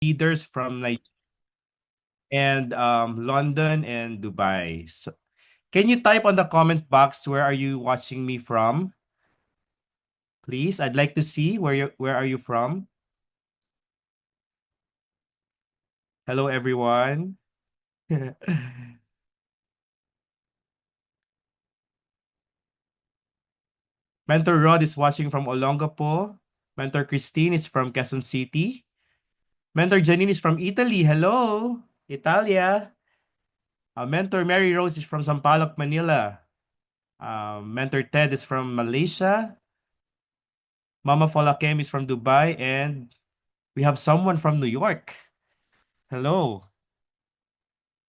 leaders from and London and Dubai. So, can you type on the comment box where are you watching me from? Please, I'd like to see where are you from? Hello, everyone. Mentor Rod is watching from Olongapo. Mentor Christine is from Quezon City. Mentor Janine is from Italy. Hello, Italia. Mentor Mary Rose is from Sampaloc, Manila. Mentor Ted is from Malaysia. Mama Folakem is from Dubai. And we have someone from New York. Hello.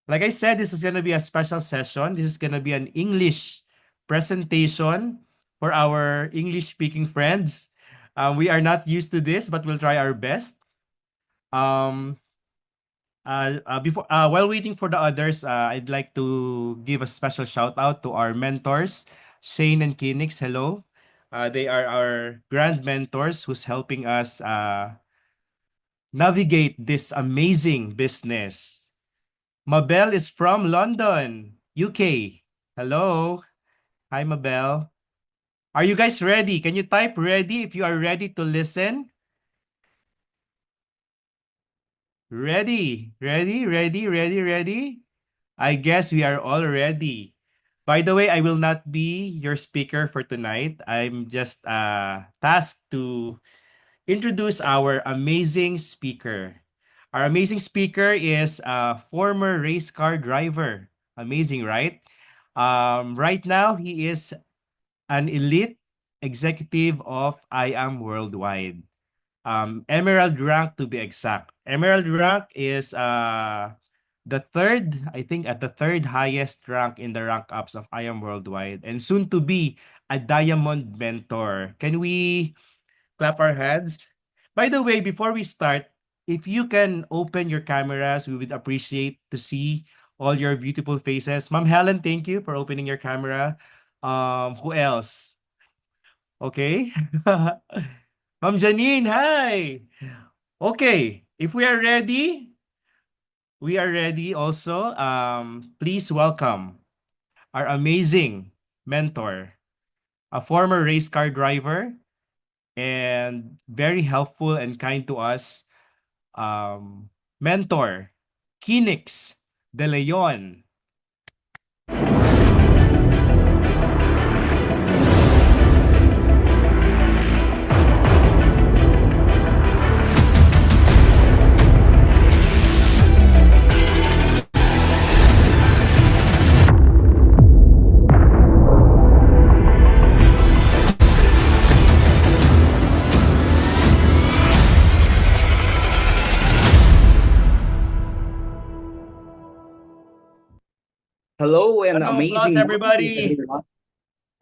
Like I said, this is going to be a special session. This is going to be an English presentation for our English speaking friends. We are not used to this, but we'll try our best. Um, while waiting for the others, I'd like to give a special shout out to our mentors, Shane and Kinix. Hello. They are our grand mentors who's helping us navigate this amazing business. Mabel is from London, UK. Hello. Hi, Mabel. Are you guys ready? Can you type ready if you are ready to listen? Ready, ready, ready, ready, ready. I guess we are all ready. By the way, I will not be your speaker for tonight. I'm just tasked to introduce our amazing speaker. Our amazing speaker is a former race car driver. Amazing, right? Right now, he is an elite executive of I Am Worldwide. Emerald rank to be exact. Emerald rank is the third, I think at the third highest rank in the rank ups of I Am Worldwide, and soon to be a diamond mentor. Can we clap our hands? By the way, before we start, if you can open your cameras, we would appreciate to see all your beautiful faces. Ma'am Helen, thank you for opening your camera. Who else? Okay. Ma'am Janine, hi. Okay, if we are ready also. Please welcome our amazing mentor, a former race car driver and very helpful and kind to us, mentor, Kinix De Leon. Hello and Round of applause, amazing morning, everybody. everyone.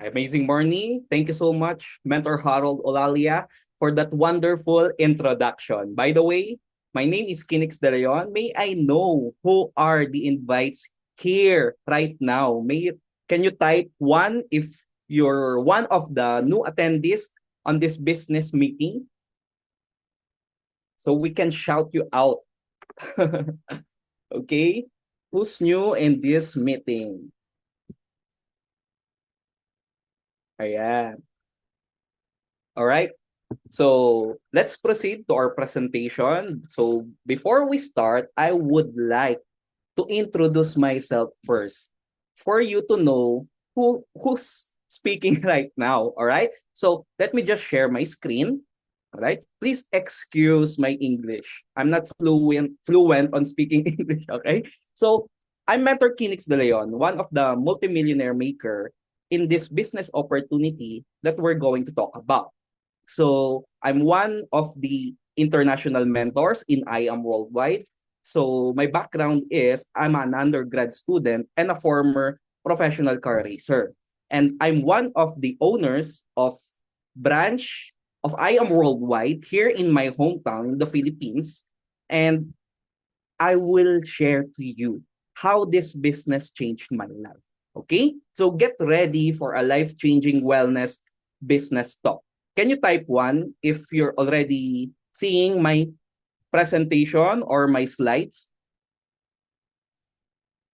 Amazing morning. Thank you so much, Mentor Harold Olalia, for that wonderful introduction. By the way, my name is Kinix De Leon. May I know who are the invites here right now? Can you type one if you're one of the new attendees on this business meeting? So we can shout you out. Okay? Who's new in this meeting? Ayan. All right. So let's proceed to our presentation. So before we start, I would like to introduce myself first for you to know who's speaking right now. All right. So let me just share my screen. All right. Please excuse my English. I'm not fluent on speaking English. Okay. So I'm Mentor Kinix De Leon, one of the multimillionaire maker in this business opportunity that we're going to talk about. So I'm one of the international mentors in I Am Worldwide. So my background is I'm an undergrad student and a former professional car racer. And I'm one of the owners of branch of I Am Worldwide here in my hometown in the Philippines. And I will share to you how this business changed my life. Okay? So get ready for a life-changing wellness business talk. Can you type one if you're already seeing my presentation or my slides?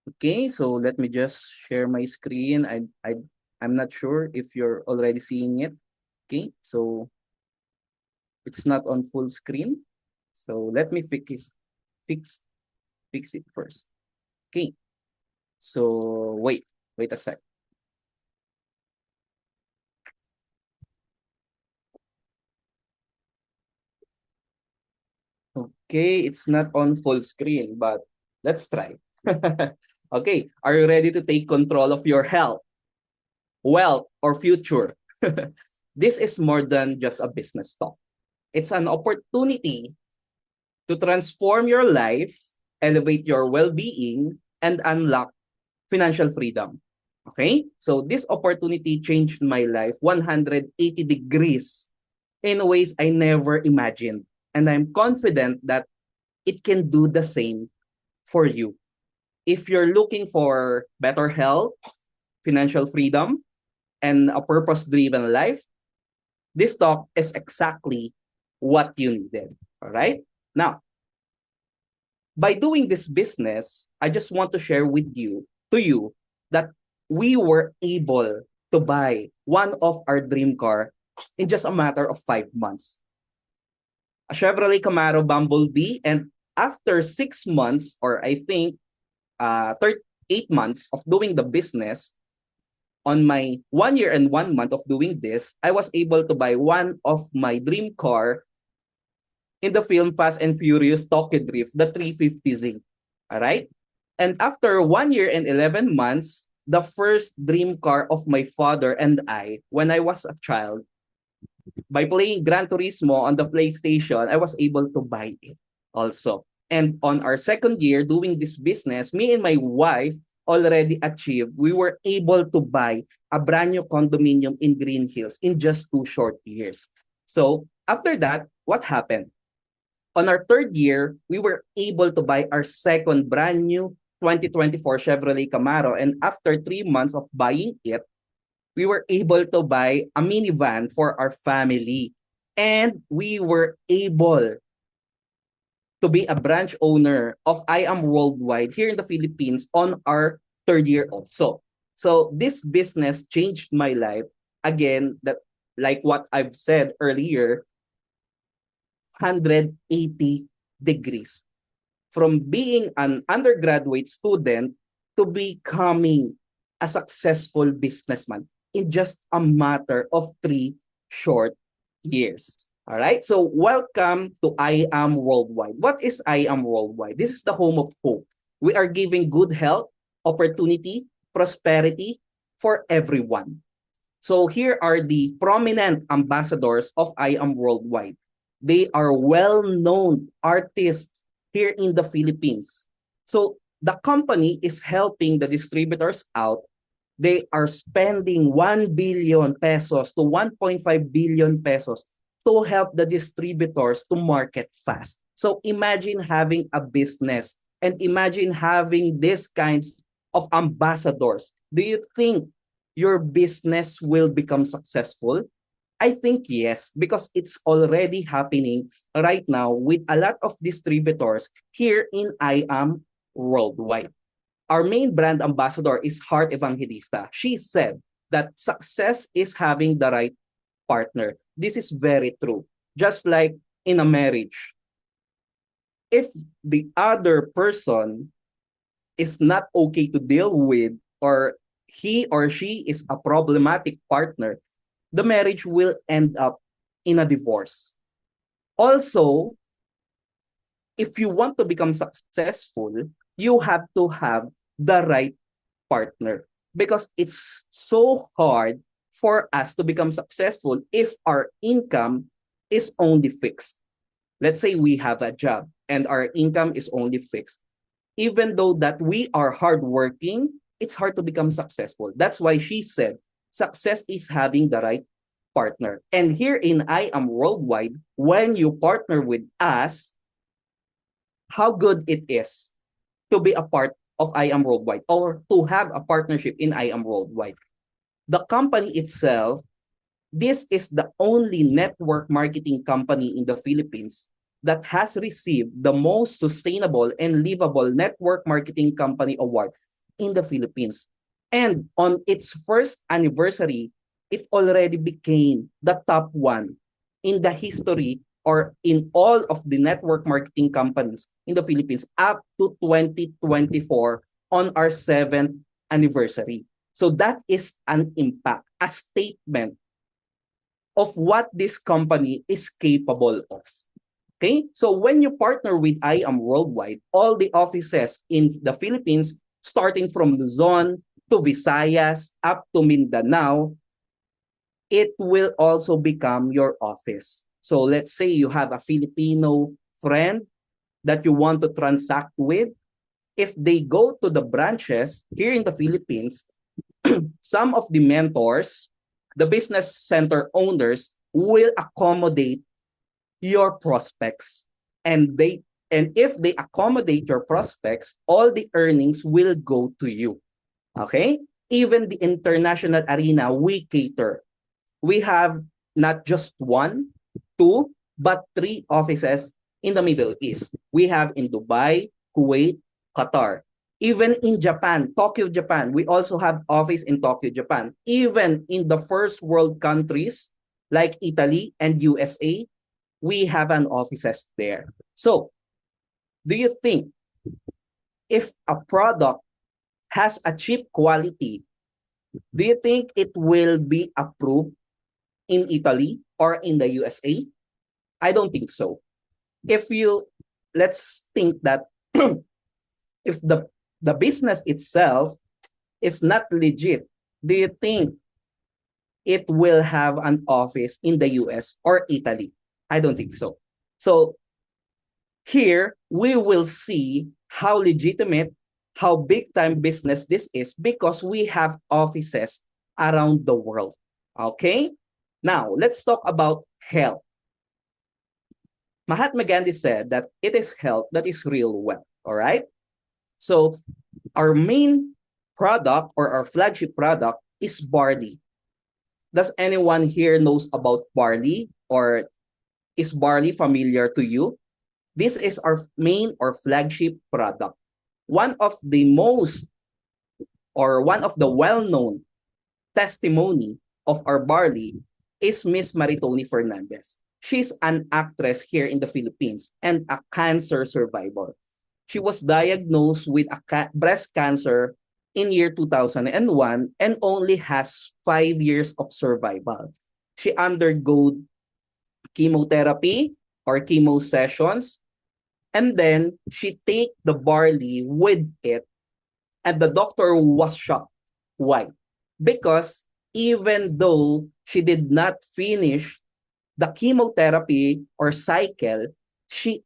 Okay, so let me just share my screen. I'm not sure if you're already seeing it. Okay, so it's not on full screen. So let me fix fix it first. Okay. So wait a sec. Okay, it's not on full screen, but let's try. Okay, are you ready to take control of your health, wealth, or future? This is more than just a business talk. It's an opportunity to transform your life, elevate your well-being, and unlock financial freedom. Okay? So this opportunity changed my life 180 degrees in ways I never imagined. And I'm confident that it can do the same for you. If you're looking for better health, financial freedom, and a purpose-driven life, this talk is exactly what you needed. All right? Now, by doing this business, I just want to share with you that we were able to buy one of our dream car in just a matter of 5 months. A Chevrolet Camaro Bumblebee, and after 6 months, or I think 8 months of doing the business, on my 1 year and 1 month of doing this, I was able to buy one of my dream car in the film Fast and Furious Tokyo Drift, the 350Z. All right? And after 1 year and 11 months, the first dream car of my father and I, when I was a child, by playing Gran Turismo on the PlayStation, I was able to buy it also. And on our second year doing this business, me and my wife already achieved, we were able to buy a brand new condominium in Green Hills in just 2 short years. So after that, what happened? On our third year, we were able to buy our second brand new 2024 Chevrolet Camaro. And after 3 months of buying it, we were able to buy a minivan for our family. And we were able to be a branch owner of I Am Worldwide here in the Philippines on our third year also. So this business changed my life. Again, that like what I've said earlier, 180 degrees. From being an undergraduate student to becoming a successful businessman in just a matter of 3 short years. All right. So welcome to I Am Worldwide. What is I Am Worldwide? This is the home of hope. We are giving good health, opportunity, prosperity for everyone. So here are the prominent ambassadors of I Am Worldwide. They are well-known artists here in the Philippines. So the company is helping the distributors out. They are spending 1 billion pesos to 1.5 billion pesos to help the distributors to market fast. So imagine having a business and imagine having these kinds of ambassadors. Do you think your business will become successful? I think yes, because it's already happening right now with a lot of distributors here in I Am Worldwide. Our main brand ambassador is Heart Evangelista. She said that success is having the right partner. This is very true. Just like in a marriage, if the other person is not okay to deal with, or he or she is a problematic partner, the marriage will end up in a divorce. Also, if you want to become successful, you have to have the right partner, because it's so hard for us to become successful if our income is only fixed. Let's say we have a job and our income is only fixed. Even though that we are hardworking, it's hard to become successful. That's why she said, success is having the right partner. And here in I Am Worldwide, when you partner with us, how good it is to be a part of I Am Worldwide or to have a partnership in I Am Worldwide. The company itself, this is the only network marketing company in the Philippines that has received the most sustainable and livable network marketing company award in the Philippines. And on its first anniversary, it already became the top one in the history or in all of the network marketing companies in the Philippines up to 2024 on our 7th anniversary. So that is an impact, a statement of what this company is capable of. Okay? So when you partner with I Am Worldwide, all the offices in the Philippines, starting from Luzon to Visayas up to Mindanao, it will also become your office. So let's say you have a Filipino friend that you want to transact with. If they go to the branches here in the Philippines, some of the mentors, the business center owners will accommodate your prospects, and if they accommodate your prospects, all the earnings will go to you. Okay? Even the international arena we cater. We have not just one, two, but three offices in the Middle East. We have in Dubai, Kuwait, Qatar. Even in Japan, Tokyo, Japan, we also have office in Tokyo, Japan. Even in the first world countries like Italy and USA, we have an offices there. So, do you think if a product has a cheap quality, do you think it will be approved in Italy or in the USA? I don't think so. If you let's think that if the business itself is not legit, do you think it will have an office in the US or Italy? I don't think so. So here we will see how legitimate, how big time business this is because we have offices around the world. Okay? Now, let's talk about health. Mahatma Gandhi said that it is health that is real wealth. All right? So, our main product or our flagship product is barley. Does anyone here knows about barley, or is barley familiar to you? This is our main or flagship product. One of the most or one of the well-known testimony of our barley is Miss Maritoni Fernandez. She's an actress here in the Philippines and a cancer survivor. She was diagnosed with breast cancer in year 2001 and only has 5 years of survival. She undergo chemotherapy or chemo sessions, and then she take the barley with it, and the doctor was shocked. Why? Because even though she did not finish the chemotherapy or cycle, she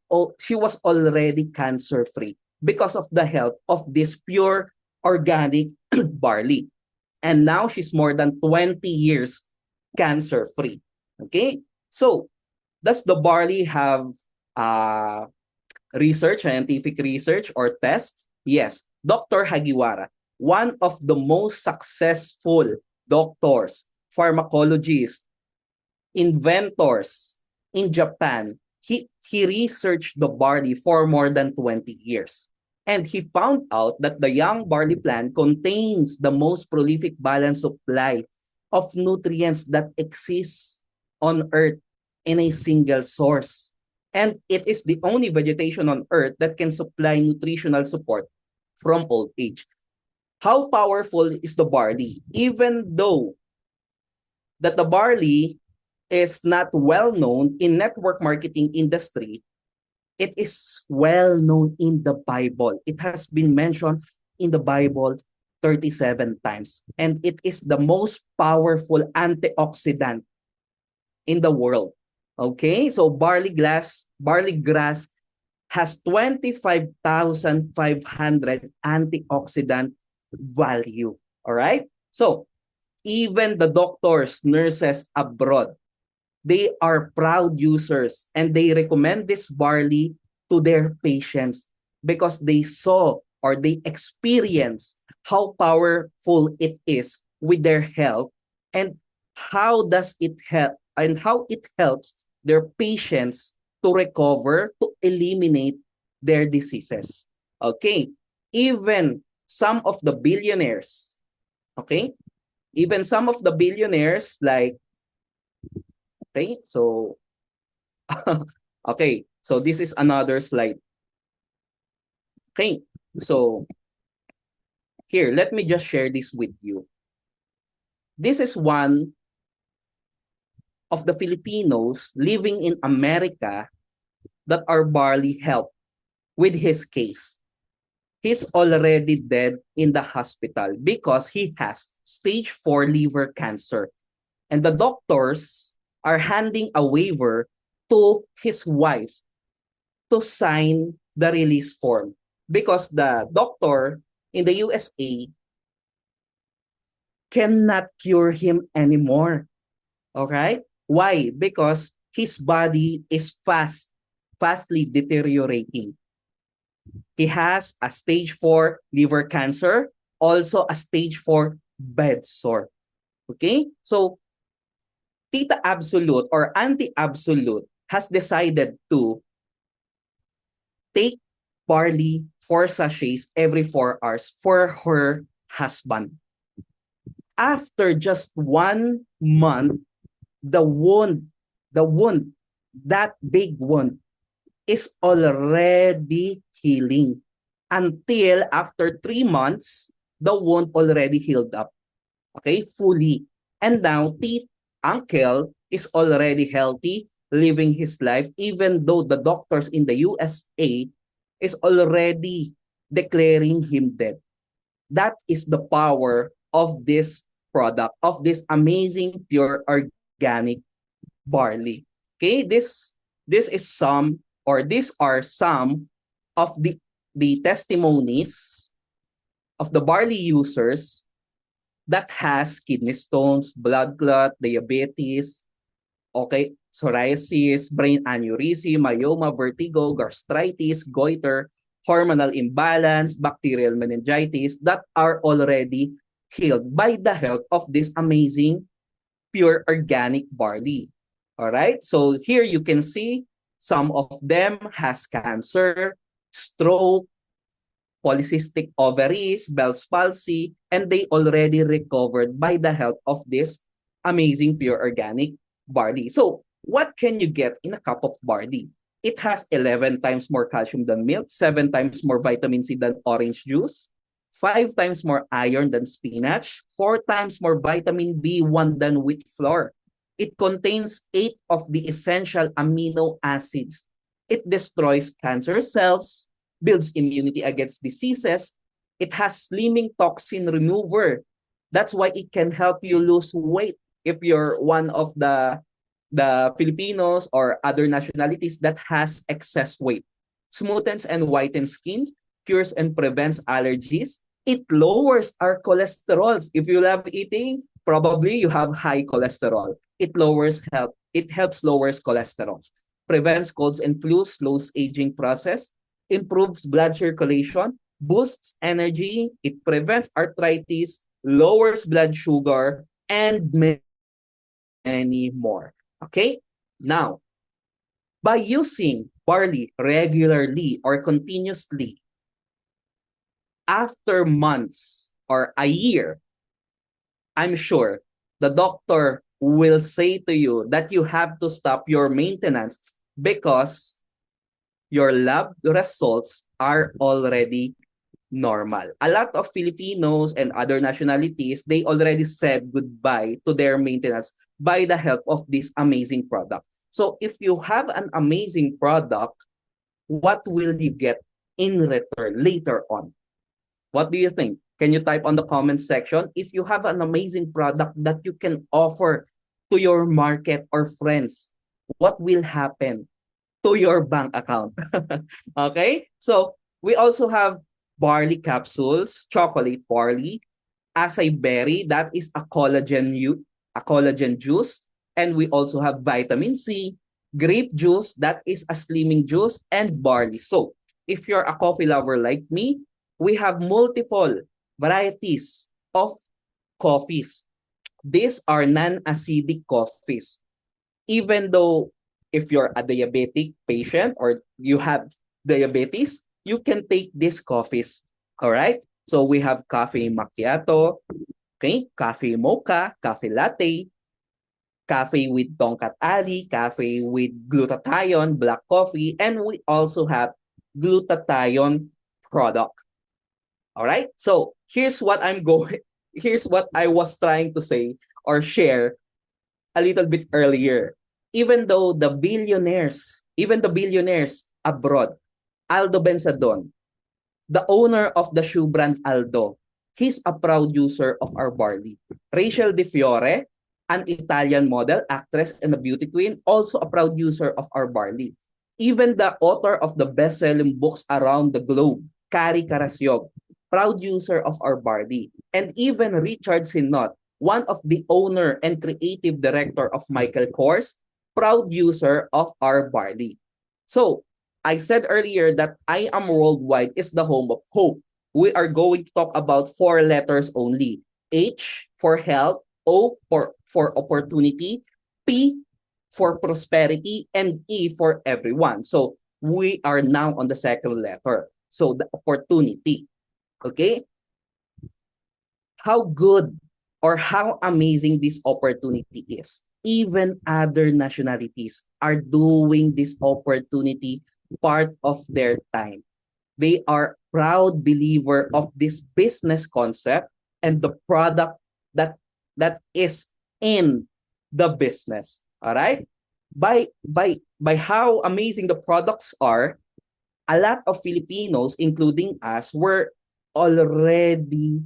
was already cancer free because of the help of this pure organic barley. And now she's more than 20 years cancer free. Okay? So, does the barley have research, scientific research or tests? Yes. Dr. Hagiwara, one of the most successful doctors, pharmacologists, inventors in Japan, he researched the barley for more than 20 years. And he found out that the young barley plant contains the most prolific balanced supply of nutrients that exists on Earth in a single source. And it is the only vegetation on Earth that can supply nutritional support from old age. How powerful is the barley? Even though that the barley is not well known in network marketing industry, it is well known in the Bible. It has been mentioned in the Bible 37 times. And it is the most powerful antioxidant in the world. Okay? So barley grass has 25,500 antioxidant value. All right? So even the doctors, nurses abroad, they are proud users and they recommend this barley to their patients because they saw or they experienced how powerful it is with their health, and how does it help and how it helps their patients to recover, to eliminate their diseases. Okay? Even some of the billionaires, okay? Even some of the billionaires like, okay, so, okay, so this is another slide. Okay, so here, let me just share this with you. This is one of the Filipinos living in America that our barley helped with his case. He's already dead in the hospital because he has stage 4 liver cancer. And the doctors are handing a waiver to his wife to sign the release form because the doctor in the USA cannot cure him anymore. All right? Why? Because his body is fastly deteriorating. He has a stage 4 liver cancer, also a stage 4 bed sore. Okay? So, Tita Absolute or Auntie Absolute has decided to take barley 4 sachets every 4 hours for her husband. After just 1 month, the wound, that big wound is already healing. Until after 3 months, the wound already healed up. Okay, fully. And now, uncle is already healthy, living his life, even though the doctors in the USA is already declaring him dead. That is the power of this product, of this amazing pure organic barley. Okay, this is some, or these are some of the testimonies of the barley users that has kidney stones, blood clot, diabetes, okay, psoriasis, brain aneurysm, myoma, vertigo, gastritis, goiter, hormonal imbalance, bacterial meningitis that are already healed by the help of this amazing pure organic barley. All right, so here you can see some of them has cancer, stroke, polycystic ovaries, Bell's palsy, and they already recovered by the help of this amazing pure organic barley. So, what can you get in a cup of barley? It has 11 times more calcium than milk, 7 times more vitamin C than orange juice, 5 times more iron than spinach, 4 times more vitamin B1 than wheat flour. It contains 8 of the essential amino acids. It destroys cancer cells, builds immunity against diseases. It has slimming toxin remover. That's why it can help you lose weight if you're one of the Filipinos or other nationalities that has excess weight. Smoothens and whitens skin, cures and prevents allergies. It lowers our cholesterols. If you love eating, probably you have high cholesterol. It helps lowers cholesterol. Prevents colds and flus, slows aging process, improves blood circulation, boosts energy, it prevents arthritis, lowers blood sugar, and many more. Okay? Now, by using barley regularly or continuously, after months or a year, I'm sure the doctor will say to you that you have to stop your maintenance because your lab results are already normal. A lot of Filipinos and other nationalities, they already said goodbye to their maintenance by the help of this amazing product. So if you have an amazing product, what will you get in return later on? What do you think? Can you type on the comment section if you have an amazing product that you can offer to your market or friends? What will happen to your bank account? Okay? So we also have barley capsules, chocolate barley, acai berry, that is a collagen juice, and we also have vitamin C, grape juice, that is a slimming juice, and barley. So, if you're a coffee lover like me, we have multiple varieties of coffees. These are non-acidic coffees. Even though if you're a diabetic patient or you have diabetes, you can take these coffees. All right. So we have coffee macchiato, okay, coffee mocha, coffee latte, coffee with Tonkat Ali, coffee with glutathione, black coffee, and we also have glutathione product. All right. So here's what I'm going. Here's what I was trying to say or share a little bit earlier. Even though even the billionaires abroad, Aldo Benzadon, the owner of the shoe brand Aldo, he's a proud user of our barley. Rachel De Fiore, an Italian model, actress, and a beauty queen, also a proud user of our barley. Even the author of the best-selling books around the globe, Kari Karasyog, proud user of our barley. And even Richard Sinot, one of the owner and creative director of Michael Kors, proud user of our barley. So, I said earlier that I Am Worldwide is the home of hope. We are going to talk about 4 letters only. H for health, O for opportunity, P for prosperity, and E for everyone. So we are now on the second letter. So the opportunity. Okay? How good or how amazing this opportunity is. Even other nationalities are doing this opportunity part of their time. They are proud believer of this business concept and the product that is in the business. All right? By how amazing the products are, a lot of Filipinos, including us, were already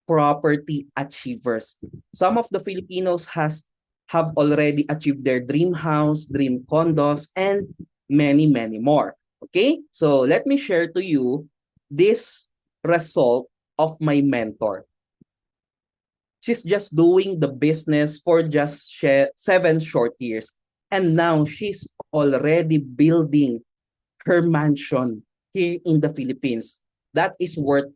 property achievers. Some of the Filipinos have already achieved their dream house, dream condos, and many, many more. Okay? So let me share to you this result of my mentor. She's just doing the business for just 7 short years. And now she's already building her mansion here in the Philippines. That is worth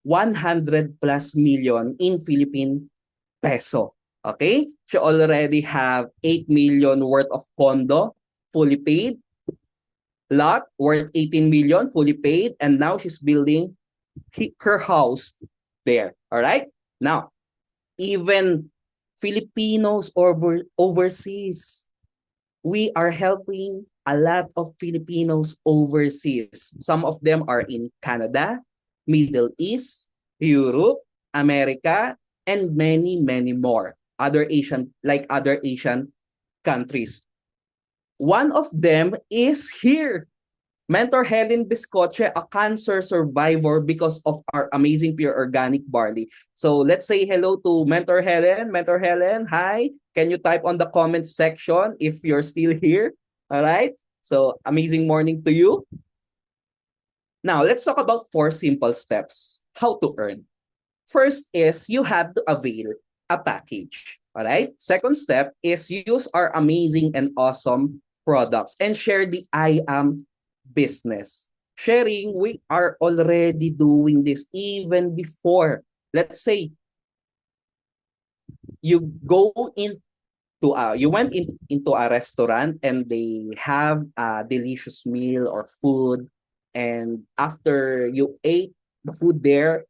100 plus million in Philippine peso. Okay? She already have 8 million worth of condo fully paid, lot worth 18 million fully paid, and now she's building her house there. All right? Now, even Filipinos overseas, we are helping a lot of Filipinos overseas. Some of them are in Canada, Middle East, Europe, America, and many, many more. Other Asian countries. One of them is here. Mentor Helen Biscoche, a cancer survivor because of our amazing pure organic barley. So let's say hello to Mentor Helen. Mentor Helen, hi. Can you type on the comment section if you're still here? All right. So amazing morning to you. Now let's talk about 4 simple steps. How to earn. First is you have to avail a package. All right. Second step is use our amazing and awesome products and share the I am business. Sharing, we are already doing this even before. Let's say you go you went into a restaurant and they have a delicious meal or food, and after you ate the food there,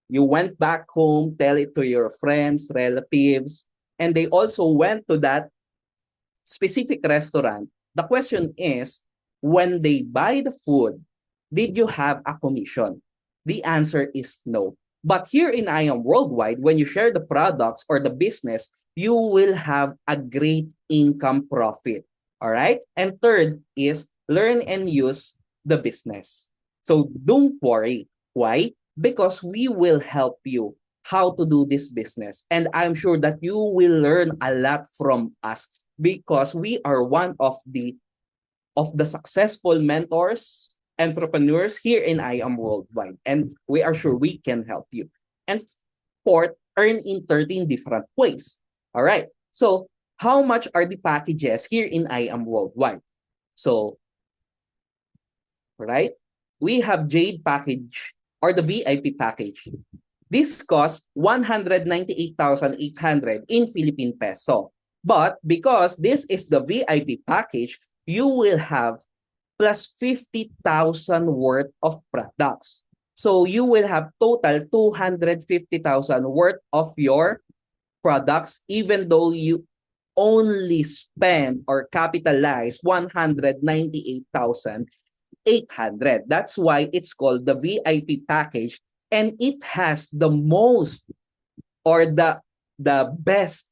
you went back home, tell it to your friends, relatives, and they also went to that specific restaurant. The question is, when they buy the food, did you have a commission? The answer is no. But here in I Am Worldwide, when you share the products or the business, you will have a great income profit. All right? And third is learn and use the business. So don't worry. Why? Because we will help you how to do this business. And I'm sure that you will learn a lot from us because we are one of the successful mentors, entrepreneurs here in I Am Worldwide. And we are sure we can help you. And fourth, earn in 13 different ways. All right. So how much are the packages here in I Am Worldwide? So, right, we have Jade package or the VIP package. This costs 198,800 in Philippine peso. But because this is the VIP package, you will have plus 50,000 worth of products. So you will have total 250,000 worth of your products, even though you only spend or capitalize 198,800. That's why it's called the VIP package, and it has the most or the best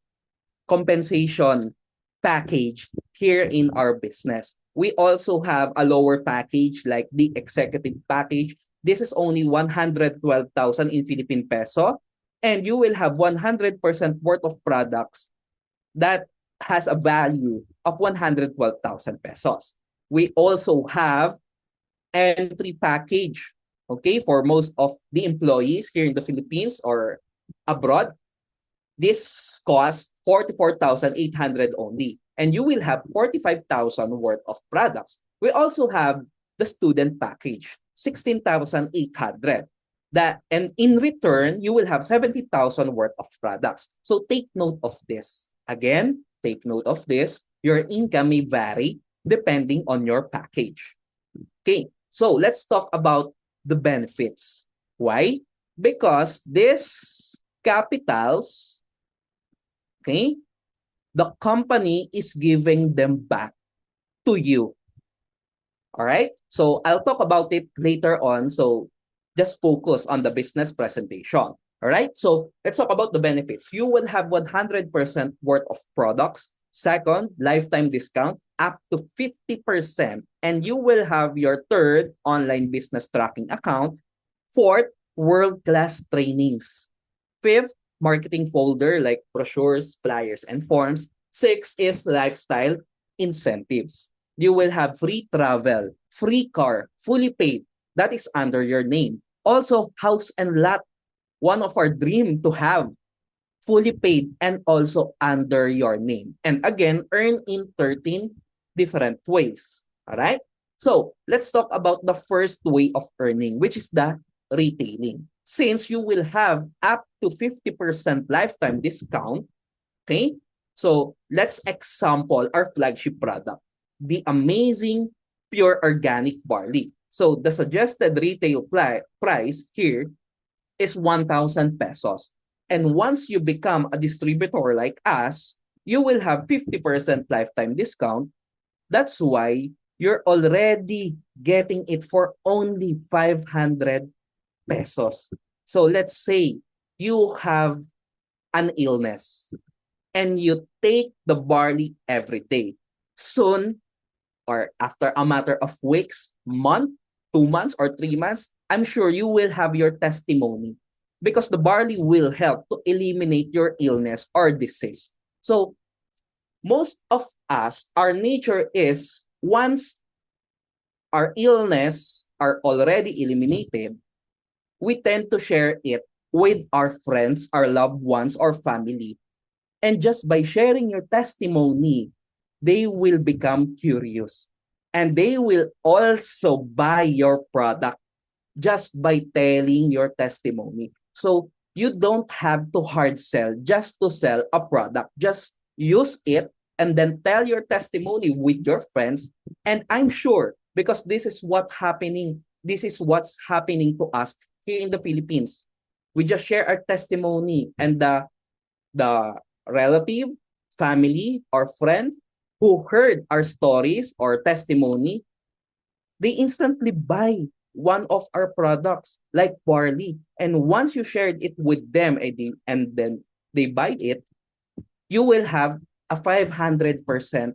compensation package here in our business. We also have a lower package like the executive package. This is only 112,000 in Philippine peso, and you will have 100% worth of products that has a value of 112,000 pesos. We also have entry package, okay, for most of the employees here in the Philippines or abroad. This costs 44,800 only, and you will have 45,000 worth of products. We also have the student package, 16,800. That, and in return, you will have 70,000 worth of products. So take note of this. Again, take note of this. Your income may vary depending on your package. Okay, so let's talk about the benefits. Why? Because this capitals, okay, the company is giving them back to you. All right? So I'll talk about it later on. So just focus on the business presentation. All right? So let's talk about the benefits. You will have 100% worth of products. Second, lifetime discount up to 50%. And you will have your third online business tracking account. Fourth, world-class trainings. Fifth, marketing folder like brochures, flyers, and forms. Six is lifestyle incentives. You will have free travel, free car, fully paid. That is under your name. Also, house and lot. One of our dream to have fully paid and also under your name. And again, earn in 13 different ways. All right? So, let's talk about the first way of earning, which is the retailing. Since you will have up to 50% lifetime discount, okay? So, let's example our flagship product, the amazing pure organic barley. So, the suggested retail price here is 1,000 pesos. And once you become a distributor like us, you will have 50% lifetime discount. That's why you're already getting it for only 500 pesos. So let's say you have an illness and you take the barley every day. Soon, or after a matter of weeks, month, 2 months, or 3 months, I'm sure you will have your testimony because the barley will help to eliminate your illness or disease. So most of us, our nature is once our illness are already eliminated, we tend to share it with our friends, our loved ones, or family. And just by sharing your testimony, they will become curious. And they will also buy your product just by telling your testimony. So you don't have to hard sell just to sell a product. Just use it and then tell your testimony with your friends. And I'm sure because this is what's happening to us here in the Philippines. We just share our testimony and the relative, family, or friend who heard our stories or testimony, they instantly buy one of our products like barley. And once you shared it with them and then they buy it, you will have a 500%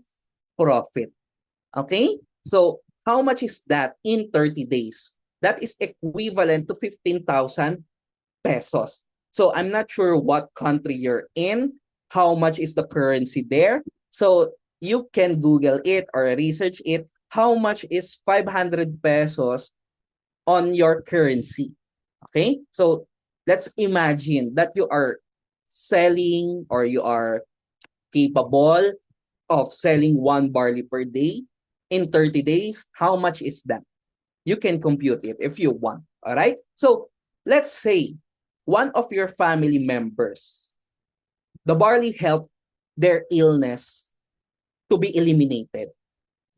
profit. Okay? So how much is that in 30 days? That is equivalent to 15,000 pesos. So I'm not sure what country you're in, how much is the currency there. So you can Google it or research it. How much is 500 pesos on your currency? Okay? So let's imagine that you are selling or you are capable of selling one barley per day in 30 days. How much is that? You can compute it if you want. All right? So let's say one of your family members, the barley helped their illness to be eliminated.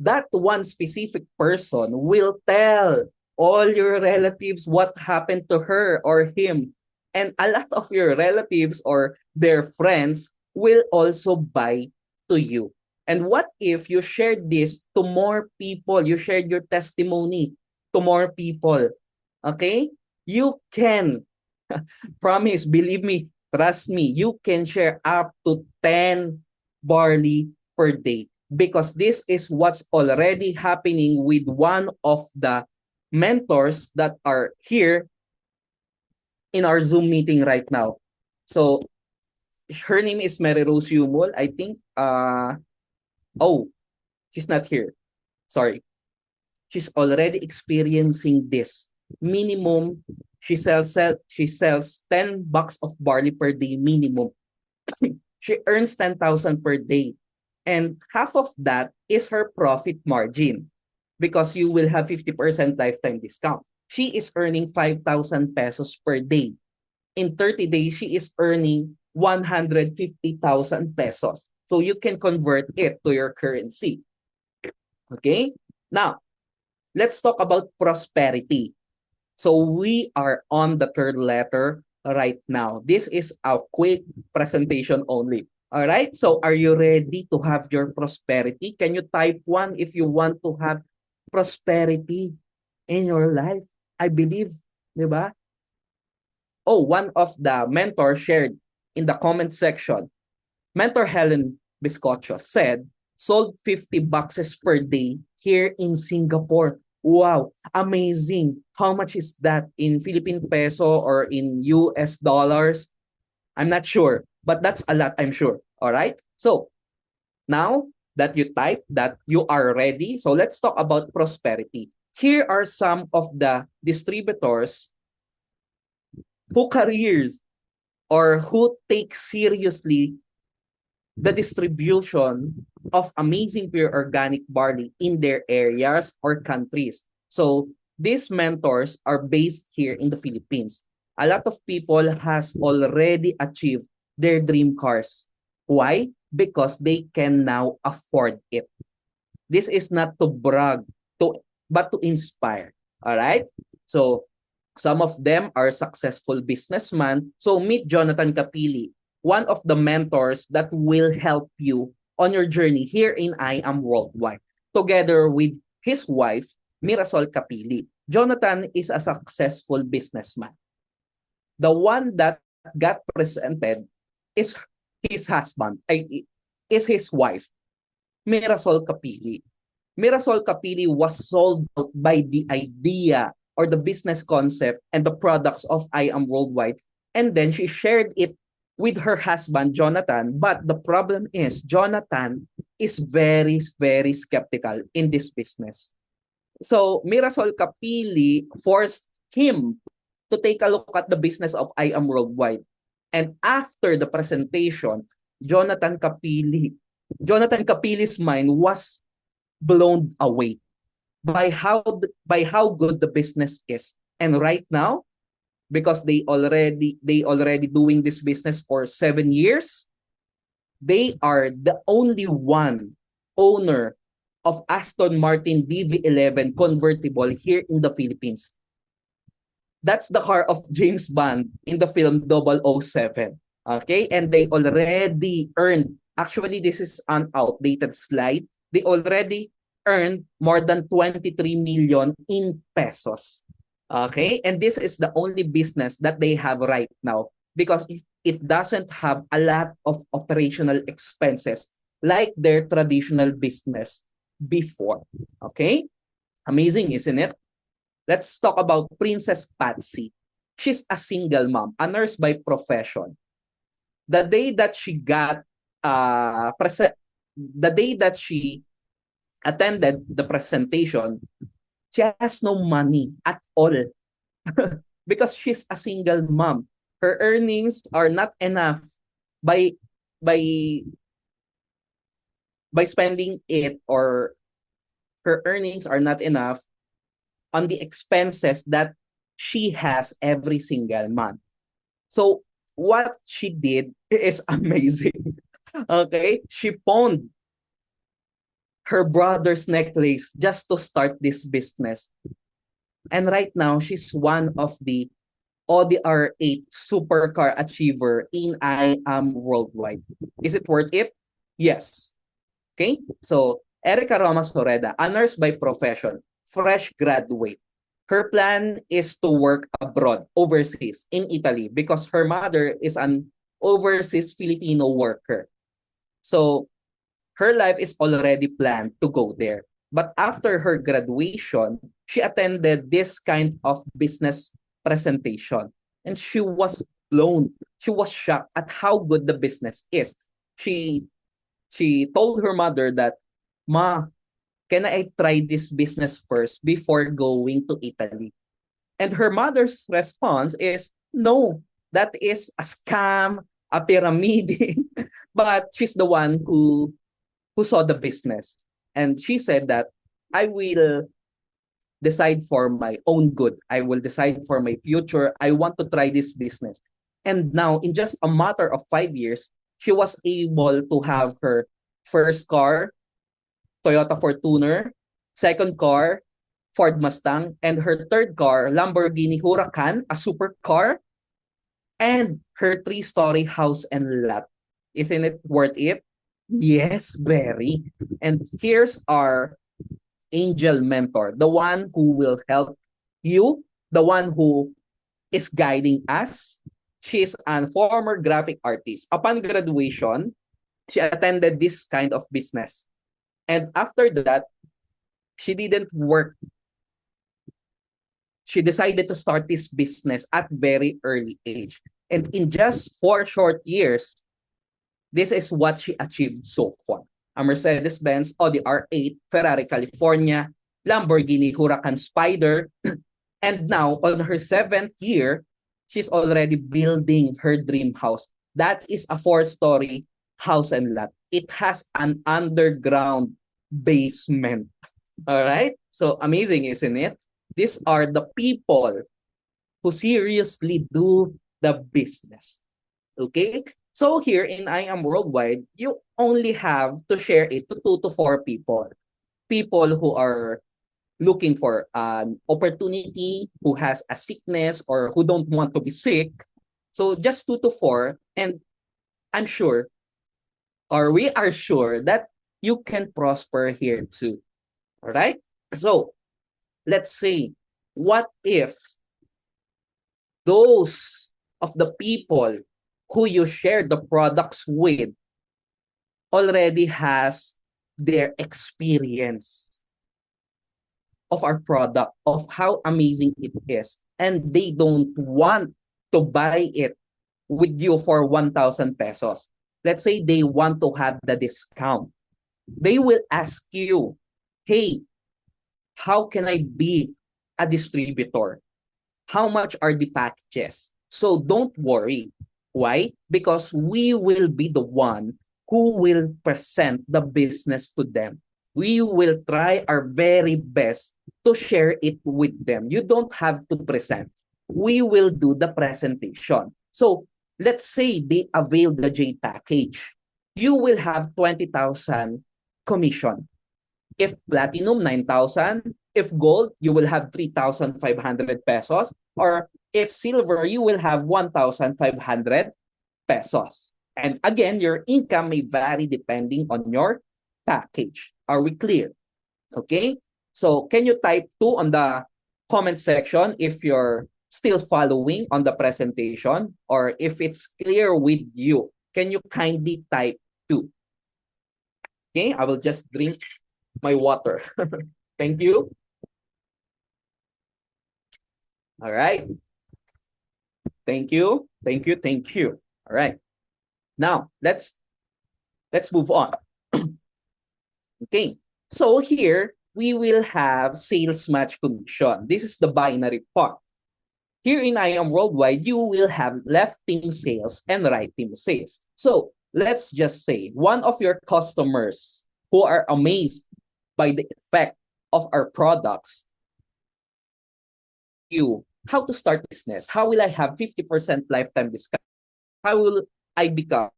That one specific person will tell all your relatives what happened to her or him. And a lot of your relatives or their friends will also buy to you. And what if you shared this to more people? You shared your testimony to more people. Okay? You can, promise, believe me, trust me, you can share up to 10 barley per day because this is what's already happening with one of the mentors that are here in our Zoom meeting right now. So her name is Mary Rose Yumol. I think oh, she's not here. Sorry. She's already experiencing this. Minimum she sells 10 bucks of barley per day minimum. She earns 10,000 per day. And half of that is her profit margin because you will have 50% lifetime discount. She is earning 5,000 pesos per day. In 30 days, she is earning 150,000 pesos. So you can convert it to your currency. Okay? Now, let's talk about prosperity. So we are on the third letter right now. This is a quick presentation only. All right? So are you ready to have your prosperity? Can you type one if you want to have prosperity in your life? I believe, di ba? Oh, one of the mentors shared in the comment section, Mentor Helen Biscocho said, sold 50 boxes per day here in Singapore. Wow, amazing. How much is that in Philippine peso or in US dollars? I'm not sure, but that's a lot, I'm sure. All right. So now that you type that you are ready, so let's talk about prosperity. Here are some of the distributors who careers or who take seriously the distribution of amazing pure organic barley in their areas or countries. So these mentors are based here in the Philippines. A lot of people has already achieved their dream cars. Why? Because they can now afford it. This is not to brag, but to inspire. All right? So some of them are successful businessmen. So meet Jonathan Capili, one of the mentors that will help you on your journey here in I Am Worldwide, together with his wife, Mirasol Capili. Jonathan is a successful businessman. The one that got presented is his husband, is his wife, Mirasol Capili. Mirasol Capili was sold out by the idea or the business concept and the products of I Am Worldwide. And then she shared it with her husband, Jonathan. But the problem is, Jonathan is very, very skeptical in this business. So Mirasol Capili forced him to take a look at the business of I Am Worldwide. And after the presentation, Jonathan Capili's mind was blown away by how good the business is. And right now, because they already doing this business for 7 years, they are the only one owner of Aston Martin DB11 convertible here in the Philippines. That's the car of James Bond in the film 007. Okay? And they already earned, actually this is an outdated slide, they already earned more than 23 million in pesos. Okay? And this is the only business that they have right now because it doesn't have a lot of operational expenses like their traditional business before. Okay? Amazing, isn't it? Let's talk about Princess Patsy. She's a single mom, a nurse by profession. The day that she got the day that she attended the presentation, she has no money at all because she's a single mom. Her earnings are not enough by by by spending it, or her earnings are not enough on the expenses that she has every single month. So what she did is amazing. Okay? She pawned her brother's necklace just to start this business. And right now, she's one of the Audi R8 supercar achiever in I Am Worldwide. Is it worth it? Yes. Okay? So, Erica Roma Soreda, a nurse by profession, fresh graduate. Her plan is to work abroad, overseas, in Italy, because her mother is an overseas Filipino worker. So, her life is already planned to go there. But after her graduation, she attended this kind of business presentation. And she was blown. She was shocked at how good the business is. She she told her mother that, "Ma, can I try this business first before going to Italy?" And her mother's response is, "No, that is a scam, a pyramid." But she's the one who saw the business. And she said that, "I will decide for my own good. I will decide for my future. I want to try this business." And now, in just a matter of 5 years, she was able to have her first car, Toyota Fortuner, second car, Ford Mustang, and her third car, Lamborghini Huracan, a supercar, and her three-story house and lot. Isn't it worth it? Yes, very. And here's our angel mentor, the one who will help you, the one who is guiding us. She's a former graphic artist. Upon graduation, she attended this kind of business. And after that, she didn't work. She decided to start this business at very early age. And in just 4 short years, this is what she achieved so far. A Mercedes-Benz, Audi R8, Ferrari California, Lamborghini Huracan Spider, and now on her 7th year, she's already building her dream house. That is a 4-story house and lot. It has an underground basement. All right? So amazing, isn't it? These are the people who seriously do the business. Okay? So here in I Am Worldwide, you only have to share it to 2 to 4 people. People who are looking for an opportunity, who has a sickness or who don't want to be sick. So just 2 to 4, and I'm sure, or we are sure that you can prosper here too. All right? So let's say, what if those of the people who you share the products with already has their experience of our product, of how amazing it is, and they don't want to buy it with you for 1,000 pesos. Let's say they want to have the discount. They will ask you, "Hey, how can I be a distributor? How much are the packages?" So don't worry. Why? Because we will be the one who will present the business to them. We will try our very best to share it with them. You don't have to present. We will do the presentation. So let's say they avail the J package. You will have 20,000 commission. If platinum, 9,000. If gold, you will have 3,500 pesos. Or if silver, you will have 1,500 pesos. And again, your income may vary depending on your package. Are we clear? Okay? So can you type 2 on the comment section if you're still following on the presentation, or if it's clear with you? Can you kindly type 2? Okay, I will just drink my water. Thank you. All right. Thank you. Thank you. Thank you. All right. Now, let's move on. Okay. So here we will have sales match commission. This is the binary part. Here in I Am Worldwide, you will have left team sales and right team sales. So let's just say one of your customers who are amazed by the effect of our products, you, how to start business? How will I have 50% lifetime discount? How will I become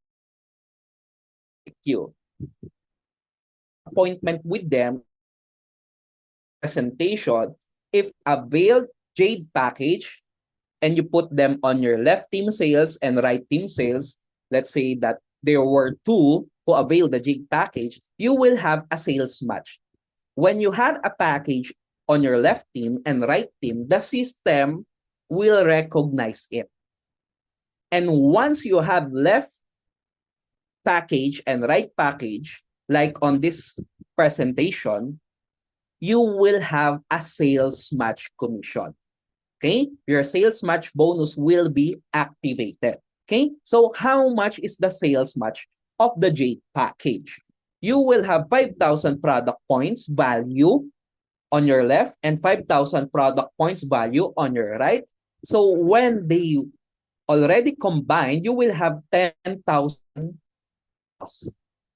you appointment with them presentation if availed Jade package and you put them on your left team sales and right team sales, let's say that there were two who availed the Jade package, you will have a sales match. When you have a package on your left team and right team, the system will recognize it. And once you have left package and right package, like on this presentation, you will have a sales match commission. Okay? Your sales match bonus will be activated. Okay? So how much is the sales match of the Jade package? You will have 5,000 product points value on your left and 5,000 product points value on your right. So when they already combined, you will have 10,000.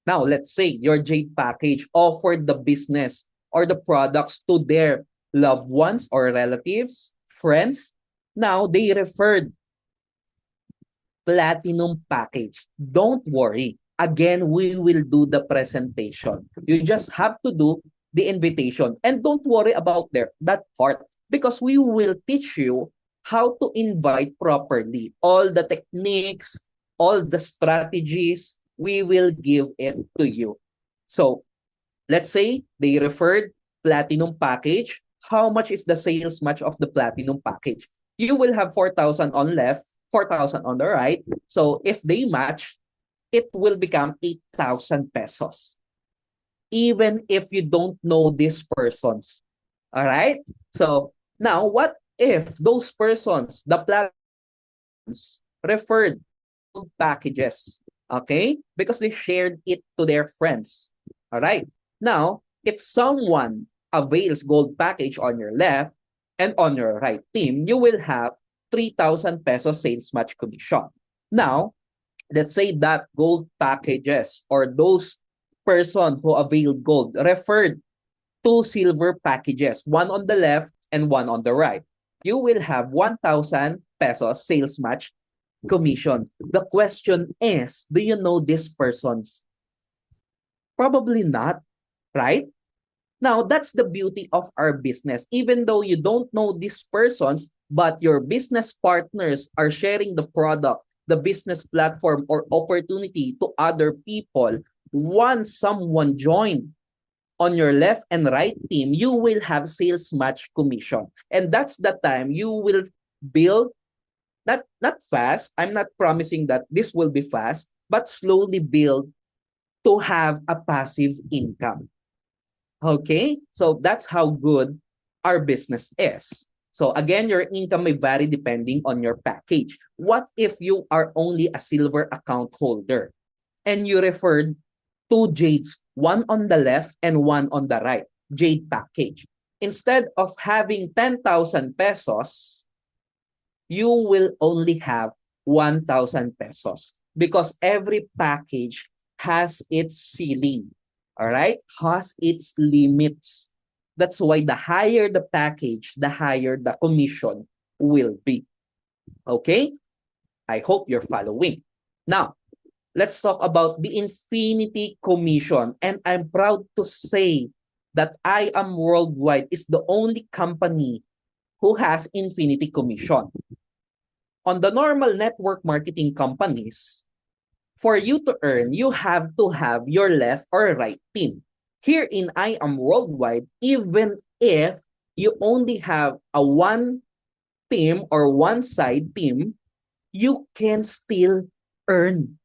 Now, let's say your Jade package offered the business or the products to their loved ones or relatives, friends. Now, they referred platinum package. Don't worry. Again, we will do the presentation. You just have to do the invitation. And don't worry about that part because we will teach you how to invite properly. All the techniques, all the strategies, we will give it to you. So, let's say they referred platinum package. How much is the sales match of the platinum package? You will have 4,000 on left, 4,000 on the right. So if they match, it will become 8,000 pesos. Even if you don't know these persons. All right? So now what if those persons, the platforms, referred packages? Okay? Because they shared it to their friends. All right? Now, if someone avails gold package on your left and on your right team, you will have 3,000 pesos sales match commission. Now, let's say that gold packages or those person who availed gold referred two silver packages, one on the left and one on the right. You will have 1,000 pesos sales match commission. The question is, do you know these persons? Probably not, right? Now, that's the beauty of our business. Even though you don't know these persons, but your business partners are sharing the product, the business platform, or opportunity to other people. Once someone joined on your left and right team, you will have sales match commission. And that's the time you will build, not fast. I'm not promising that this will be fast, but slowly build to have a passive income. Okay? So that's how good our business is. So again, your income may vary depending on your package. What if you are only a silver account holder and you referred two Jades, one on the left and one on the right, Jade package? Instead of having 10,000 pesos, you will only have 1,000 pesos because every package has its ceiling. All right? Has its limits. That's why the higher the package, the higher the commission will be. Okay? I hope you're following. Now, let's talk about the Infinity Commission. And I'm proud to say that I Am Worldwide is the only company who has Infinity Commission. On the normal network marketing companies, for you to earn, you have to have your left or right team. Here in I Am Worldwide, even if you only have a one team or one side team, you can still earn.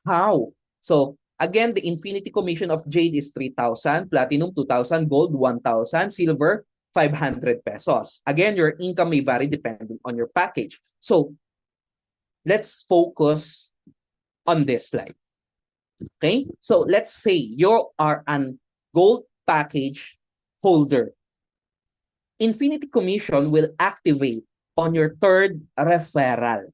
How? So again, the Infinity Commission of Jade is 3,000, Platinum 2,000, Gold 1,000, Silver 500 pesos. Again, your income may vary depending on your package. So let's focus on this slide. Okay? So let's say you are an gold package holder. Infinity Commission will activate on your third referral.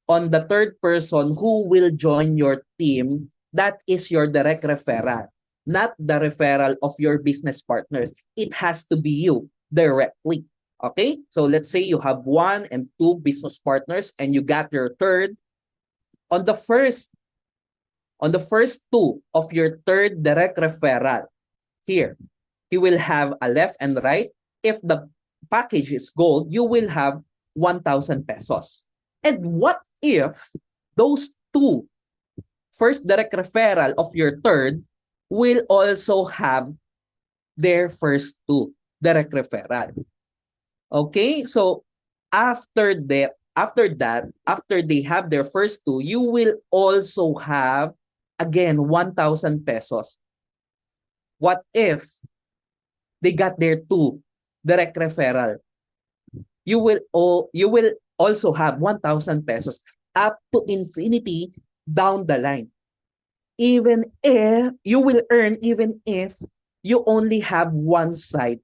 On the third person who will join your team, that is your direct referral, not the referral of your business partners. It has to be you directly. Okay? So let's say you have one and two business partners and you got your third. On the first On the first two of your third direct referral, here, you will have a left and right. If the package is gold, you will have 1,000 pesos. And what if those two first direct referral of your third will also have their first two direct referral? Okay, so after that, after they have their first two, you will also have again 1,000 pesos. What if they got their two direct referral? You will also have 1,000 pesos up to infinity down the line. Even if you will earn, even if you only have one side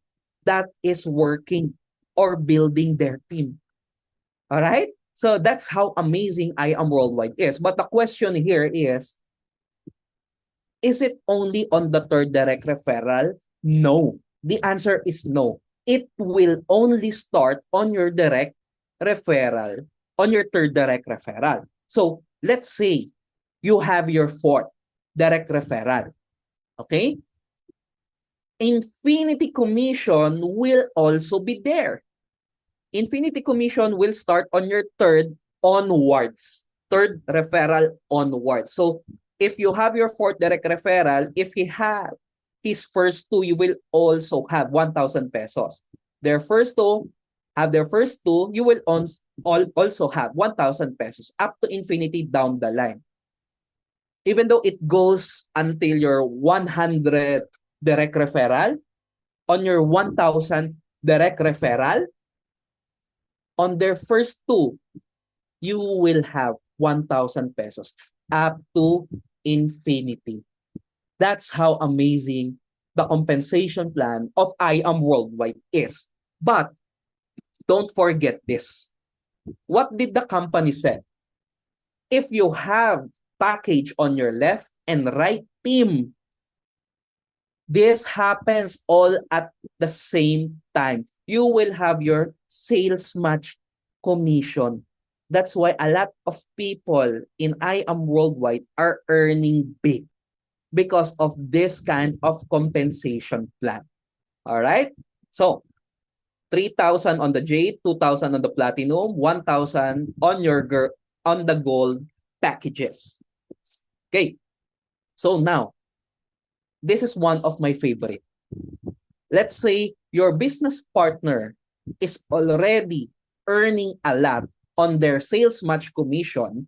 that is working or building their team. All right? So that's how amazing I Am Worldwide is. But the question here is it only on the third direct referral? No. The answer is no. It will only start on your direct referral, on your third direct referral. So let's say you have your fourth direct referral. Okay? Infinity Commission will also be there. Infinity Commission will start on your third onwards. Third referral onwards. So if you have your fourth direct referral, if he have his first two, you will also have 1,000 pesos. Their first two, you will also have 1,000 pesos up to infinity down the line. Even though it goes until your 100 direct referral, on your 1,000 direct referral, on their first two, you will have 1,000 pesos up to infinity. That's how amazing the compensation plan of I Am Worldwide is. But don't forget this. What did the company say? If you have package on your left and right team, this happens all at the same time. You will have your sales match commission. That's why a lot of people in I Am Worldwide are earning big because of this kind of compensation plan. All right? So, 3,000 on the jade, 2,000 on the platinum, 1,000 on the gold packages. Okay. So now, this is one of my favorite. Let's say your business partner is already earning a lot on their sales match commission.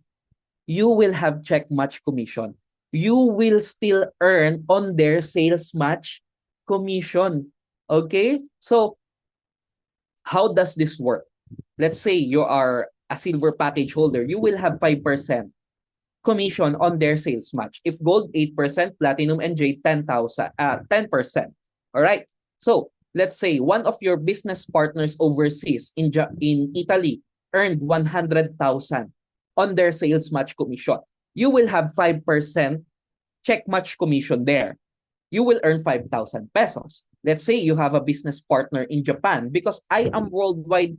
You will have check match commission. You will still earn on their sales match commission. Okay? So, how does this work? Let's say you are a silver package holder. You will have 5% commission on their sales match. If gold, 8%, platinum and jade, 10%. All right? So, let's say one of your business partners overseas in Italy earned 100,000 on their sales match commission. You will have 5% check match commission there. You will earn 5,000 pesos. Let's say you have a business partner in Japan because I Am Worldwide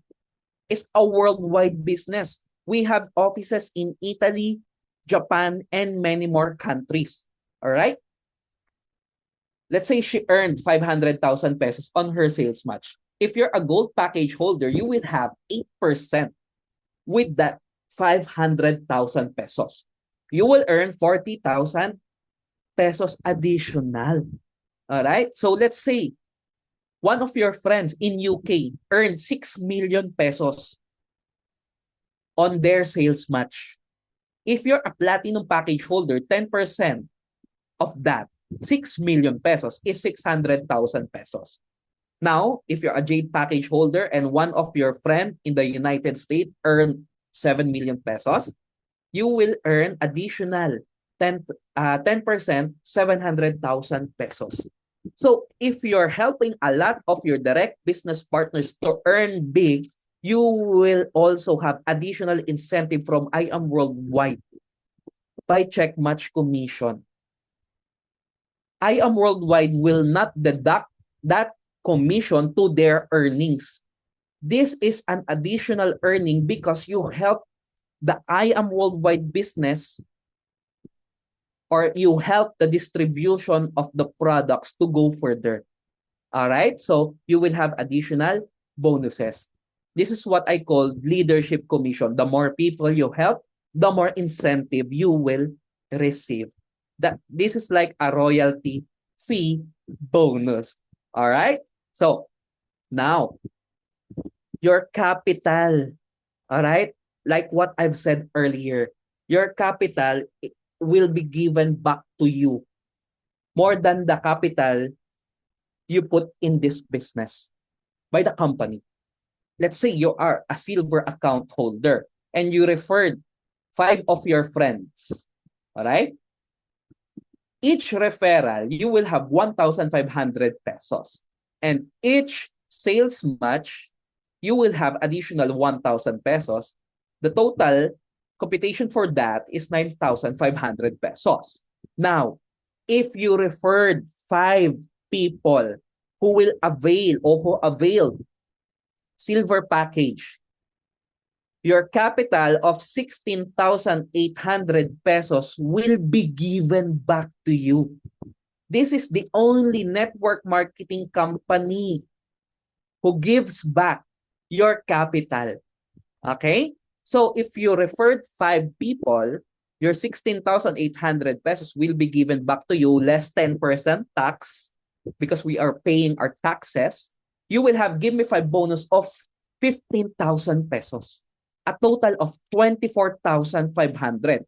is a worldwide business. We have offices in Italy, Japan, and many more countries. All right? Let's say she earned 500,000 pesos on her sales match. If you're a gold package holder, you will have 8% with that 500,000 pesos. You will earn 40,000 pesos additional. All right? So let's say one of your friends in UK earned 6 million pesos on their sales match. If you're a platinum package holder, 10% of that, 6 million pesos is 600,000 pesos. Now, if you're a jade package holder and one of your friend in the United States earned 7 million pesos, you will earn additional 10%, 700,000 pesos. So if you're helping a lot of your direct business partners to earn big, you will also have additional incentive from I Am Worldwide by check match commission. I Am Worldwide will not deduct that commission to their earnings. This is an additional earning because you help the I Am Worldwide business or you help the distribution of the products to go further. All right? So you will have additional bonuses. This is what I call leadership commission. The more people you help, the more incentive you will receive. That this is like a royalty fee bonus. All right? So now your capital, all right? Like what I've said earlier, your capital will be given back to you more than the capital you put in this business by the company. Let's say you are a silver account holder and you referred 5 of your friends. All right? Each referral, you will have 1,500 pesos. And each sales match, you will have additional 1,000 pesos. The total computation for that is 9,500 pesos. Now, if you referred 5 people who will avail or who availed silver package, your capital of 16,800 pesos will be given back to you. This is the only network marketing company who gives back your capital. Okay? So if you referred 5 people, your 16,800 pesos will be given back to you, less 10% tax because we are paying our taxes. You will have give me 5 bonus of 15,000 pesos. A total of 24,500.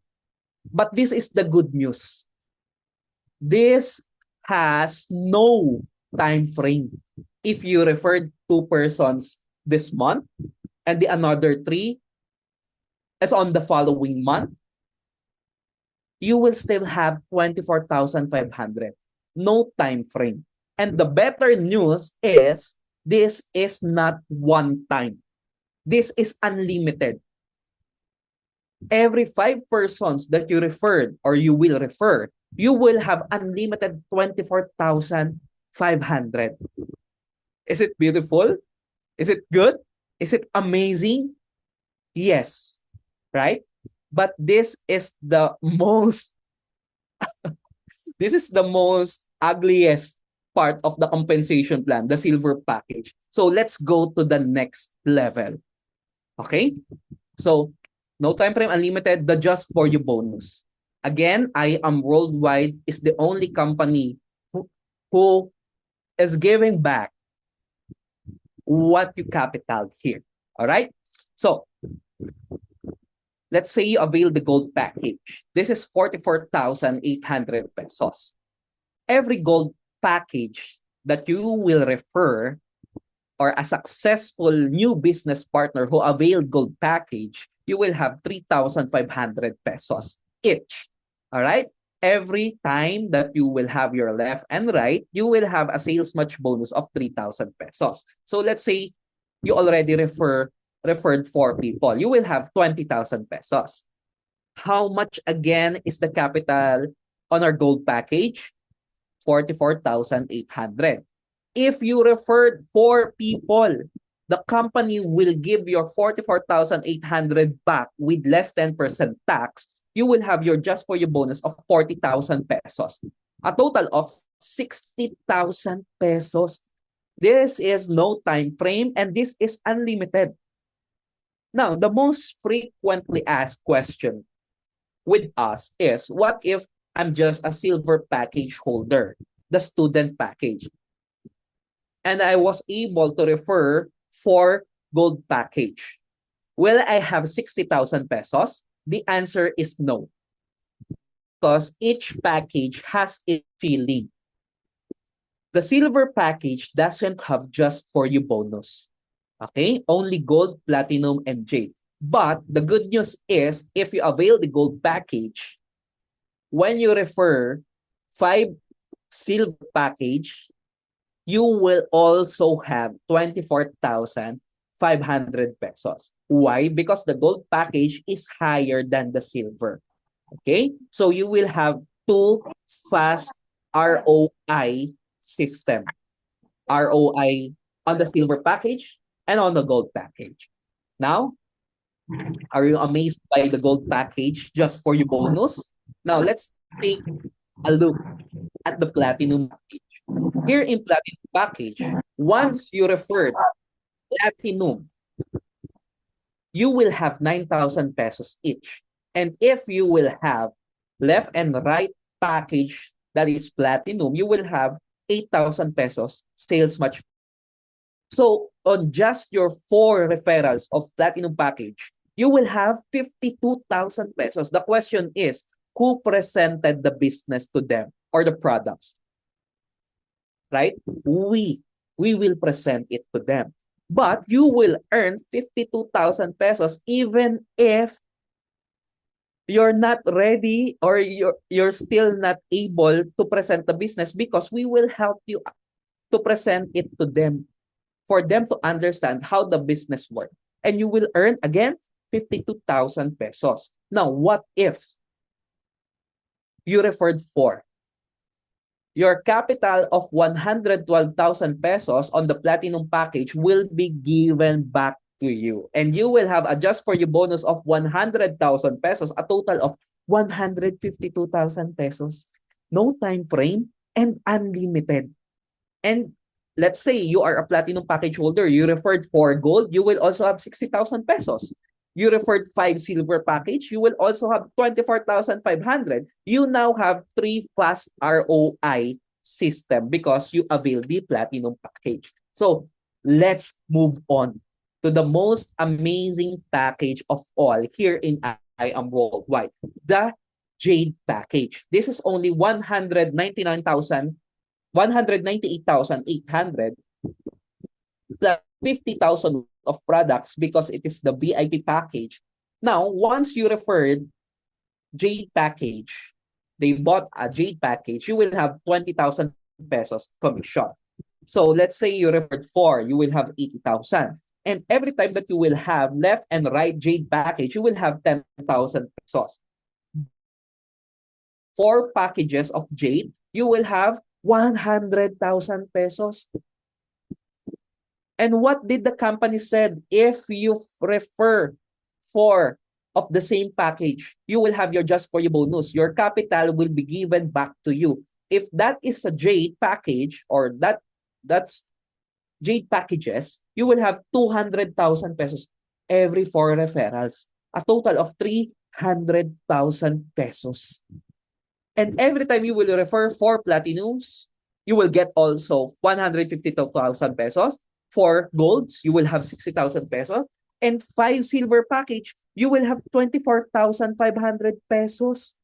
But this is the good news. This has no time frame. If you referred 2 persons this month and the another 3 is on the following month, you will still have 24,500. No time frame. And the better news is this is not one time. This is unlimited. Every 5 persons that you referred or you will refer, you will have unlimited 24,500. Is it beautiful? Is it good? Is it amazing? Yes, right? But this is the most ugliest part of the compensation plan, the silver package. So let's go to the next level. Okay? So no time frame, unlimited, the just for you bonus. Again, I Am Worldwide is the only company who is giving back what you capital here. All right? So let's say you avail the gold package. This is 44,800 pesos. Every gold package that you will refer or a successful new business partner who availed gold package, you will have 3,500 pesos each. All right? Every time that you will have your left and right, you will have a sales match bonus of 3,000 pesos. So let's say you already referred 4 people. You will have 20,000 pesos. How much again is the capital on our gold package? 44,800. If you referred 4 people, the company will give your 44,800 back with less 10% tax. You will have your just for you bonus of 40,000 pesos. A total of 60,000 pesos. This is no time frame and this is unlimited. Now, the most frequently asked question with us is, what if I'm just a silver package holder, the student package, and I was able to refer 4 gold package? Will I have 60,000 pesos? The answer is no. Because each package has its ceiling. The silver package doesn't have just for you bonus. Okay? Only gold, platinum, and jade. But the good news is, if you avail the gold package, when you refer 5 silver package, you will also have 24,500 pesos. Why? Because the gold package is higher than the silver. Okay? So you will have 2 fast ROI system. ROI on the silver package and on the gold package. Now, are you amazed by the gold package just for you bonus? Now, let's take a look at the platinum package. Here in platinum package, once you refer platinum, you will have 9,000 pesos each. And if you will have left and right package that is platinum, you will have 8,000 pesos sales match. So on just your 4 referrals of platinum package, you will have 52,000 pesos. The question is, who presented the business to them or the products? Right? We will present it to them. But you will earn 52,000 pesos even if you're not ready or you're still not able to present the business, because we will help you to present it to them for them to understand how the business works. And you will earn, again, 52,000 pesos. Now, what if you referred 4? Your capital of 112,000 pesos on the platinum package will be given back to you. And you will have a just for you bonus of 100,000 pesos, a total of 152,000 pesos. No time frame and unlimited. And let's say you are a platinum package holder, you referred 4 gold, you will also have 60,000 pesos. You referred 5 silver package, you will also have 24,500. You now have 3 fast ROI system because you avail the platinum package. So let's move on to the most amazing package of all here in I Am Worldwide, the Jade package. This is only 198,800 plus 50,000 of products because it is the VIP package. Now, once you referred Jade package, they bought a Jade package, you will have 20,000 pesos commission. So let's say you referred 4, you will have 80,000. And every time that you will have left and right Jade package, you will have 10,000 pesos. 4 packages of Jade, you will have 100,000 pesos. And what did the company said? If you refer 4 of the same package, you will have your just for you bonus. Your capital will be given back to you. If that is a Jade package or that's Jade packages, you will have 200,000 pesos every 4 referrals. A total of 300,000 pesos. And every time you will refer 4 platinums, you will get also 152,000 pesos. 4 golds, you will have 60,000 pesos. And 5 silver package, you will have 24,500 pesos.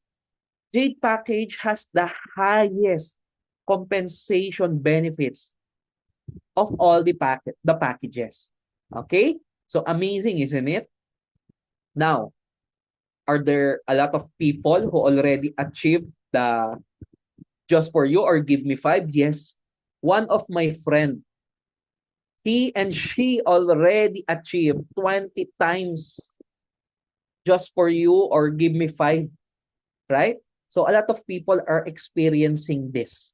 Jade package has the highest compensation benefits of all the packages. Okay? So amazing, isn't it? Now, are there a lot of people who already achieved the just for you or give me 5? Yes. One of my friend, he and she already achieved 20 times just for you or give me 5, right? So a lot of people are experiencing this.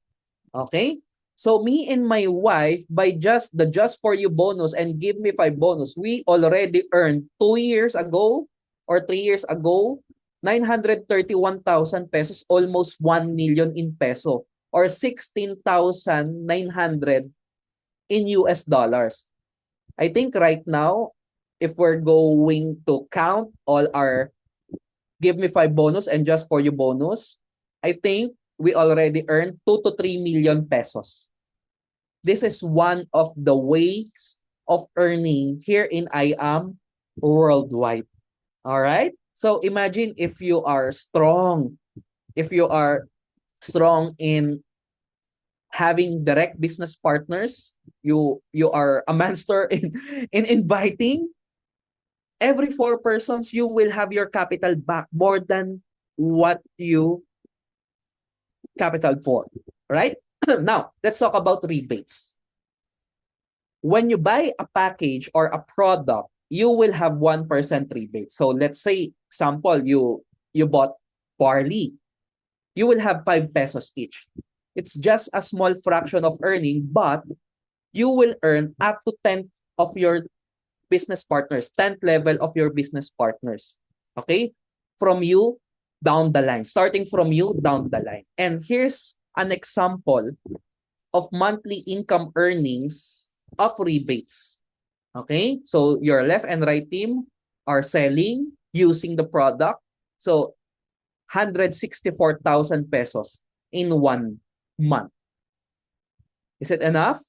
Okay? So me and my wife, by just the just for you bonus and give me 5 bonus, we already earned 2 years ago or 3 years ago, 931,000 pesos, almost 1 million in peso or 16,900 in US dollars. I think right now, if we're going to count all our give me 5 bonus and just for you bonus, I think we already earned 2 to 3 million pesos. This is one of the ways of earning here in I Am Worldwide. All right? So imagine if you are strong in having direct business partners, you are a master in inviting every 4 persons, you will have your capital back more than what you capital for, right? Now, let's talk about rebates. When you buy a package or a product, you will have 1% rebate. So let's say, example, you bought barley. You will have 5 pesos each. It's just a small fraction of earning, but you will earn up to 10 of your business partners, 10th level of your business partners. Okay? From you down the line, starting from you down the line. And here's an example of monthly income earnings of rebates. Okay? So your left and right team are selling using the product. So 164,000 pesos in 1 month. Is it enough?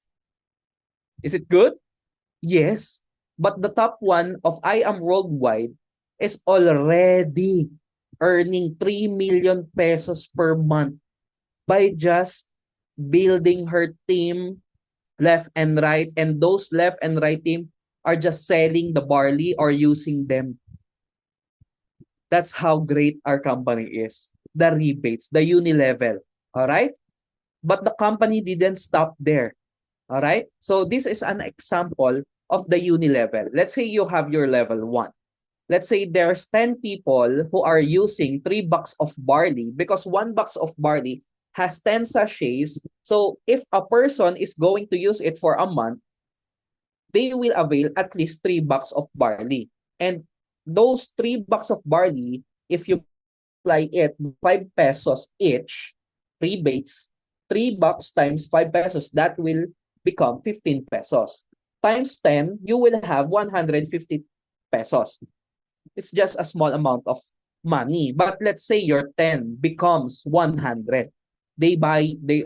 Is it good? Yes. But the top one of I Am Worldwide is already earning 3 million pesos per month by just building her team left and right. And those left and right team are just selling the barley or using them. That's how great our company is. The rebates, the Unilevel. All right? But the company didn't stop there. All right? So this is an example of the Unilevel. Let's say you have your level 1. Let's say there's 10 people who are using 3 bucks of barley because 1 box of barley has 10 sachets. So if a person is going to use it for a month, they will avail at least 3 bucks of barley. And those 3 bucks of barley, if you multiply it 5 pesos each, rebates, 3 bucks times 5 pesos, that will become 15 pesos. Times 10, you will have 150 pesos. It's just a small amount of money. But let's say your 10 becomes 100. They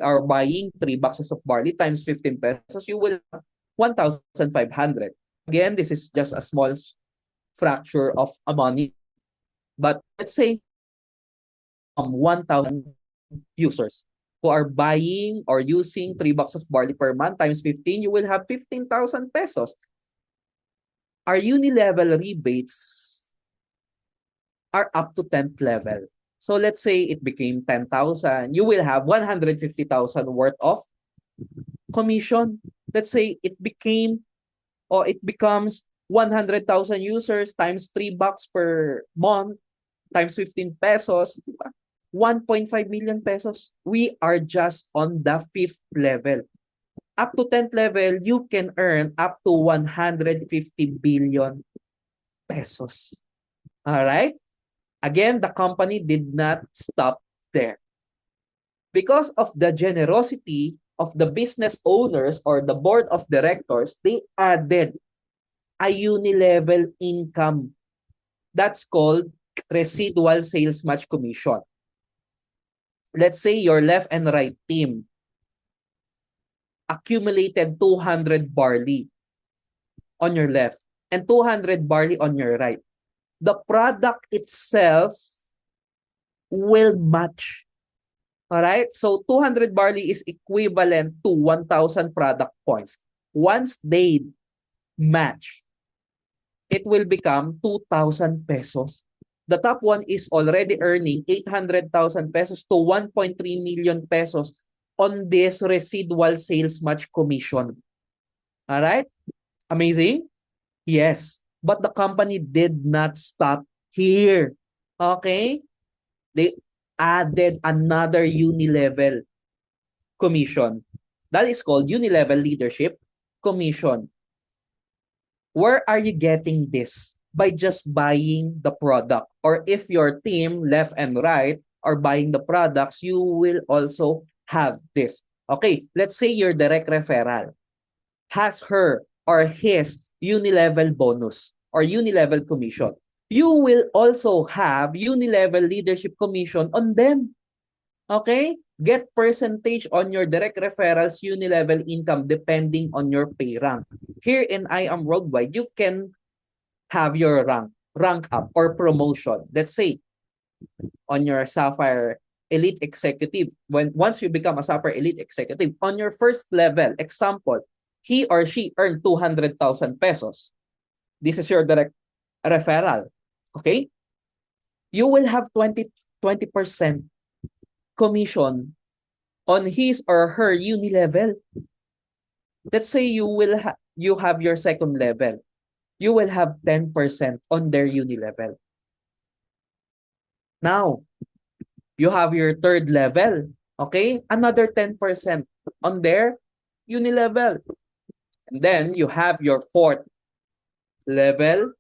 are buying 3 boxes of barley times 15 pesos, you will have 1,500. Again, this is just a small fracture of a money. But let's say 1,000 users who are buying or using 3 boxes of barley per month times 15, you will have 15,000 pesos. Our Unilevel rebates are up to 10th level. So let's say it became 10,000, you will have 150,000 worth of commission. Let's say it becomes 100,000 users times 3 bucks per month times 15 pesos, 1.5 million pesos. We are just on the 5th level. Up to 10th level, you can earn up to 150 billion pesos. All right? Again, the company did not stop there. Because of the generosity of the business owners or the board of directors, they added a Unilevel income. That's called residual sales match commission. Let's say your left and right team accumulated 200 barley on your left and 200 barley on your right. The product itself will match. All right? So 200 barley is equivalent to 1,000 product points. Once they match, it will become 2,000 pesos. The top one is already earning 800,000 pesos to 1.3 million pesos on this residual sales match commission. All right? Amazing? Yes. But the company did not stop here. Okay? They added another Unilevel commission. That is called Unilevel Leadership Commission. Where are you getting this? By just buying the product. Or if your team, left and right, are buying the products, you will also have this. Okay, let's say your direct referral has her or his Unilevel bonus or Unilevel commission. You will also have Unilevel leadership commission on them. Okay? Get percentage on your direct referrals Unilevel income depending on your pay rank. Here in I Am Worldwide, you can have your rank up or promotion. Let's say on your Sapphire Elite Executive, once you become a Sapphire Elite Executive, on your first level, example, he or she earned 200,000 pesos. This is your direct referral. Okay? You will have 20% commission on his or her Unilevel. Let's say you have your second level. You will have 10% on their Unilevel. Now, you have your third level. Okay? Another 10% on their Unilevel. And then you have your fourth level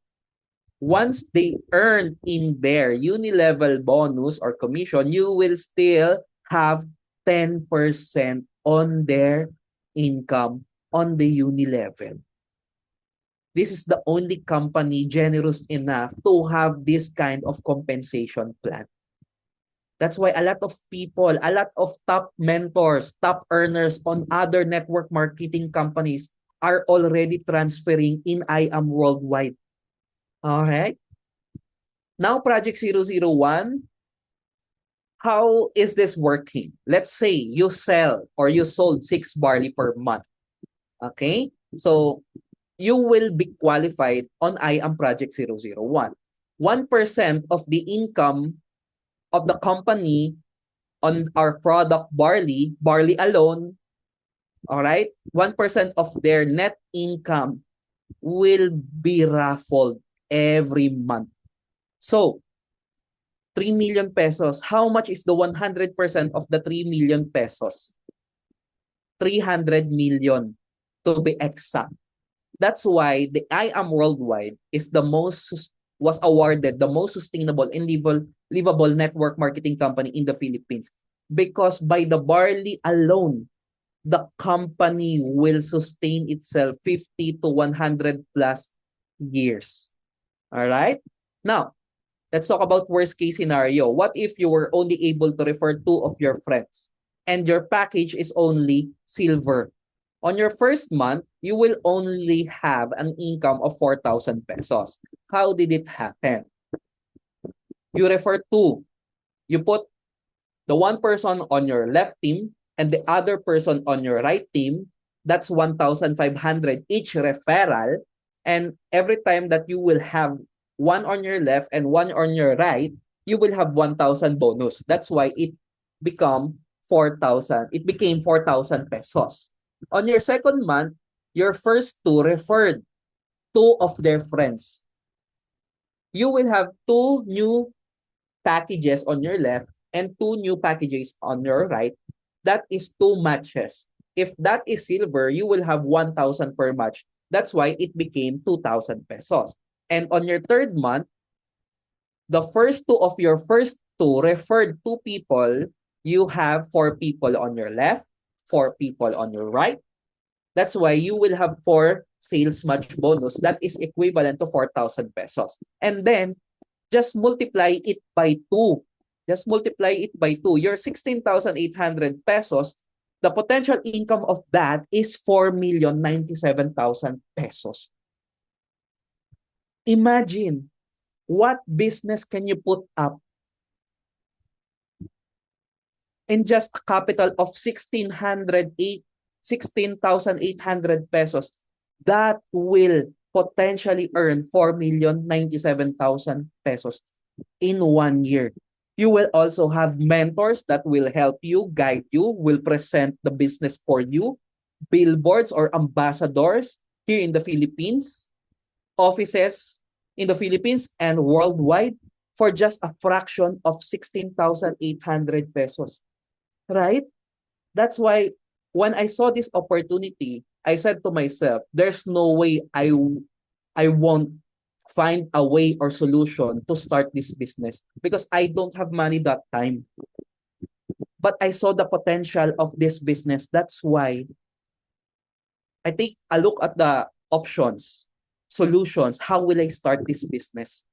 once they earn in their uni-level bonus or commission, you will still have 10% on their income on the uni level. This is the only company generous enough to have this kind of compensation plan. That's why a lot of people, a lot of top mentors, top earners on other network marketing companies are already transferring in I Am Worldwide. All right. Now, Project 001, how is this working? Let's say you sell or you sold 6 barley per month. Okay? So, you will be qualified on I Am Project 001. 1% of the income of the company on our product barley alone, all right? 1% of their net income will be raffled every month. So, 3 million pesos. How much is the 100% of the 3 million pesos? 300 million to be exact. That's why the I Am Worldwide is was awarded the most sustainable and livable network marketing company in the Philippines, because by the barley alone, the company will sustain itself 50 to 100 plus years. All right? Now, let's talk about worst case scenario. What if you were only able to refer 2 of your friends and your package is only silver? On your first month, you will only have an income of 4,000 pesos. How did it happen? You refer 2. You put the one person on your left team and the other person on your right team. That's 1,500 each referral. And every time that you will have one on your left and one on your right, you will have 1,000 bonus. That's why it became 4,000. It became 4,000 pesos. On your second month, your first 2 referred 2 of their friends. You will have 2 new packages on your left and 2 new packages on your right. That is 2 matches. If that is silver, you will have 1,000 per match. That's why it became 2,000 pesos. And on your third month, the first 2 of your first 2 referred 2 people. You have 4 people on your left, 4 people on your right. That's why you will have 4 sales match bonus. That is equivalent to 4,000 pesos. And then, just multiply it by 2. Just multiply it by 2. Your 16,800 pesos, the potential income of that is 4,097,000 pesos. Imagine, what business can you put up in just a capital of 16,800 pesos that will potentially earn 4,097,000 pesos in 1 year. You will also have mentors that will help you, guide you, will present the business for you, billboards or ambassadors here in the Philippines, offices in the Philippines and worldwide for just a fraction of 16,800 pesos. Right? That's why when I saw this opportunity, I said to myself, there's no way I won't find a way or solution to start this business because I don't have money that time. But I saw the potential of this business. That's why I take a look at the options, solutions. How will I start this business?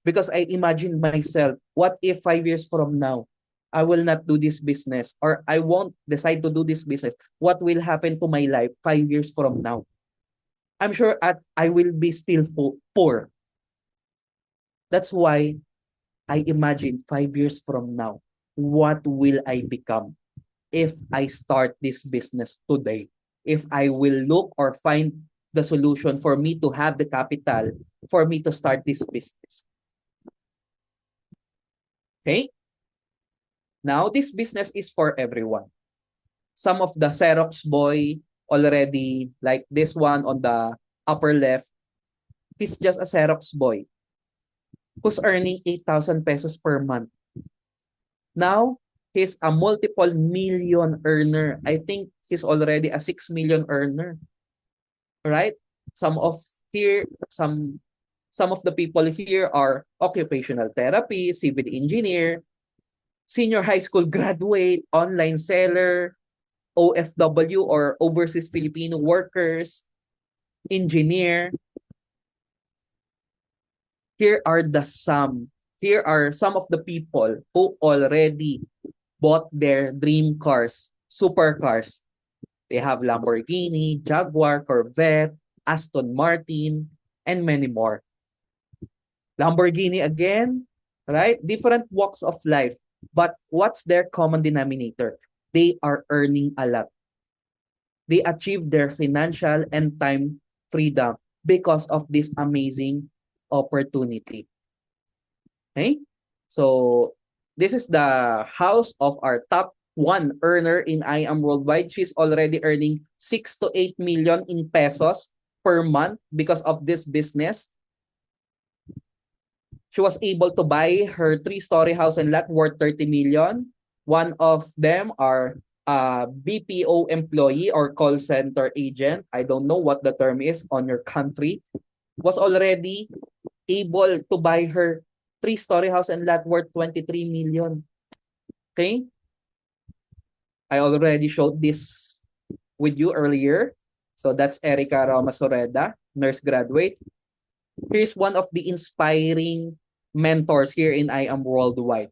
Because I imagine myself, what if 5 years from now, I will not do this business or I won't decide to do this business? What will happen to my life 5 years from now? I'm sure I will be still poor. That's why I imagine 5 years from now, what will I become if I start this business today? If I will look or find the solution for me to have the capital for me to start this business. Okay? Now, this business is for everyone. Some of the Xerox boy already, like this one on the upper left, he's just a Xerox boy who's earning 8,000 pesos per month. Now, he's a multiple million earner. I think he's already a 6 million earner. Right? Some some of the people here are occupational therapy, civil engineer, senior high school graduate, online seller, OFW or overseas Filipino workers, engineer. Here are the some. Here are some of the people who already bought their dream cars, supercars. They have Lamborghini, Jaguar, Corvette, Aston Martin, and many more. Lamborghini again, right? Different walks of life. But what's their common denominator? They are earning a lot. They achieve their financial and time freedom because of this amazing opportunity. Okay? So this is the house of our top one earner in I Am Worldwide. She's already earning 6 to 8 million in pesos per month because of this business. She was able to buy her 3-story house and lot worth 30 million. One of them are a BPO employee or call center agent. I don't know what the term is on your country. Was already able to buy her 3-story house and lot worth 23 million. Okay? I already showed this with you earlier. So that's Erica Ramasoreda, nurse graduate. Here's one of the inspiring mentors here in I Am Worldwide.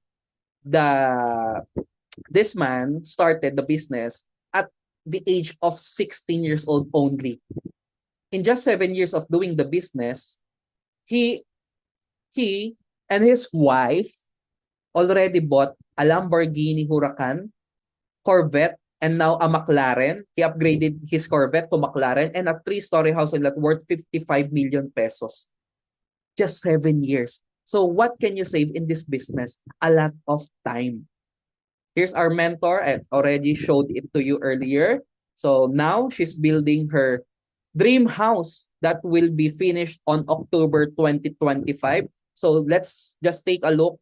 This man started the business at the age of 16 years old only. In just 7 years of doing the business, he and his wife already bought a Lamborghini Huracan, Corvette, and now a McLaren. He upgraded his Corvette to McLaren and a 3-story house and lot worth 55 million pesos. Just 7 years. So what can you save in this business? A lot of time. Here's our mentor. I already showed it to you earlier. So now she's building her dream house that will be finished on October 2025. So let's just take a look.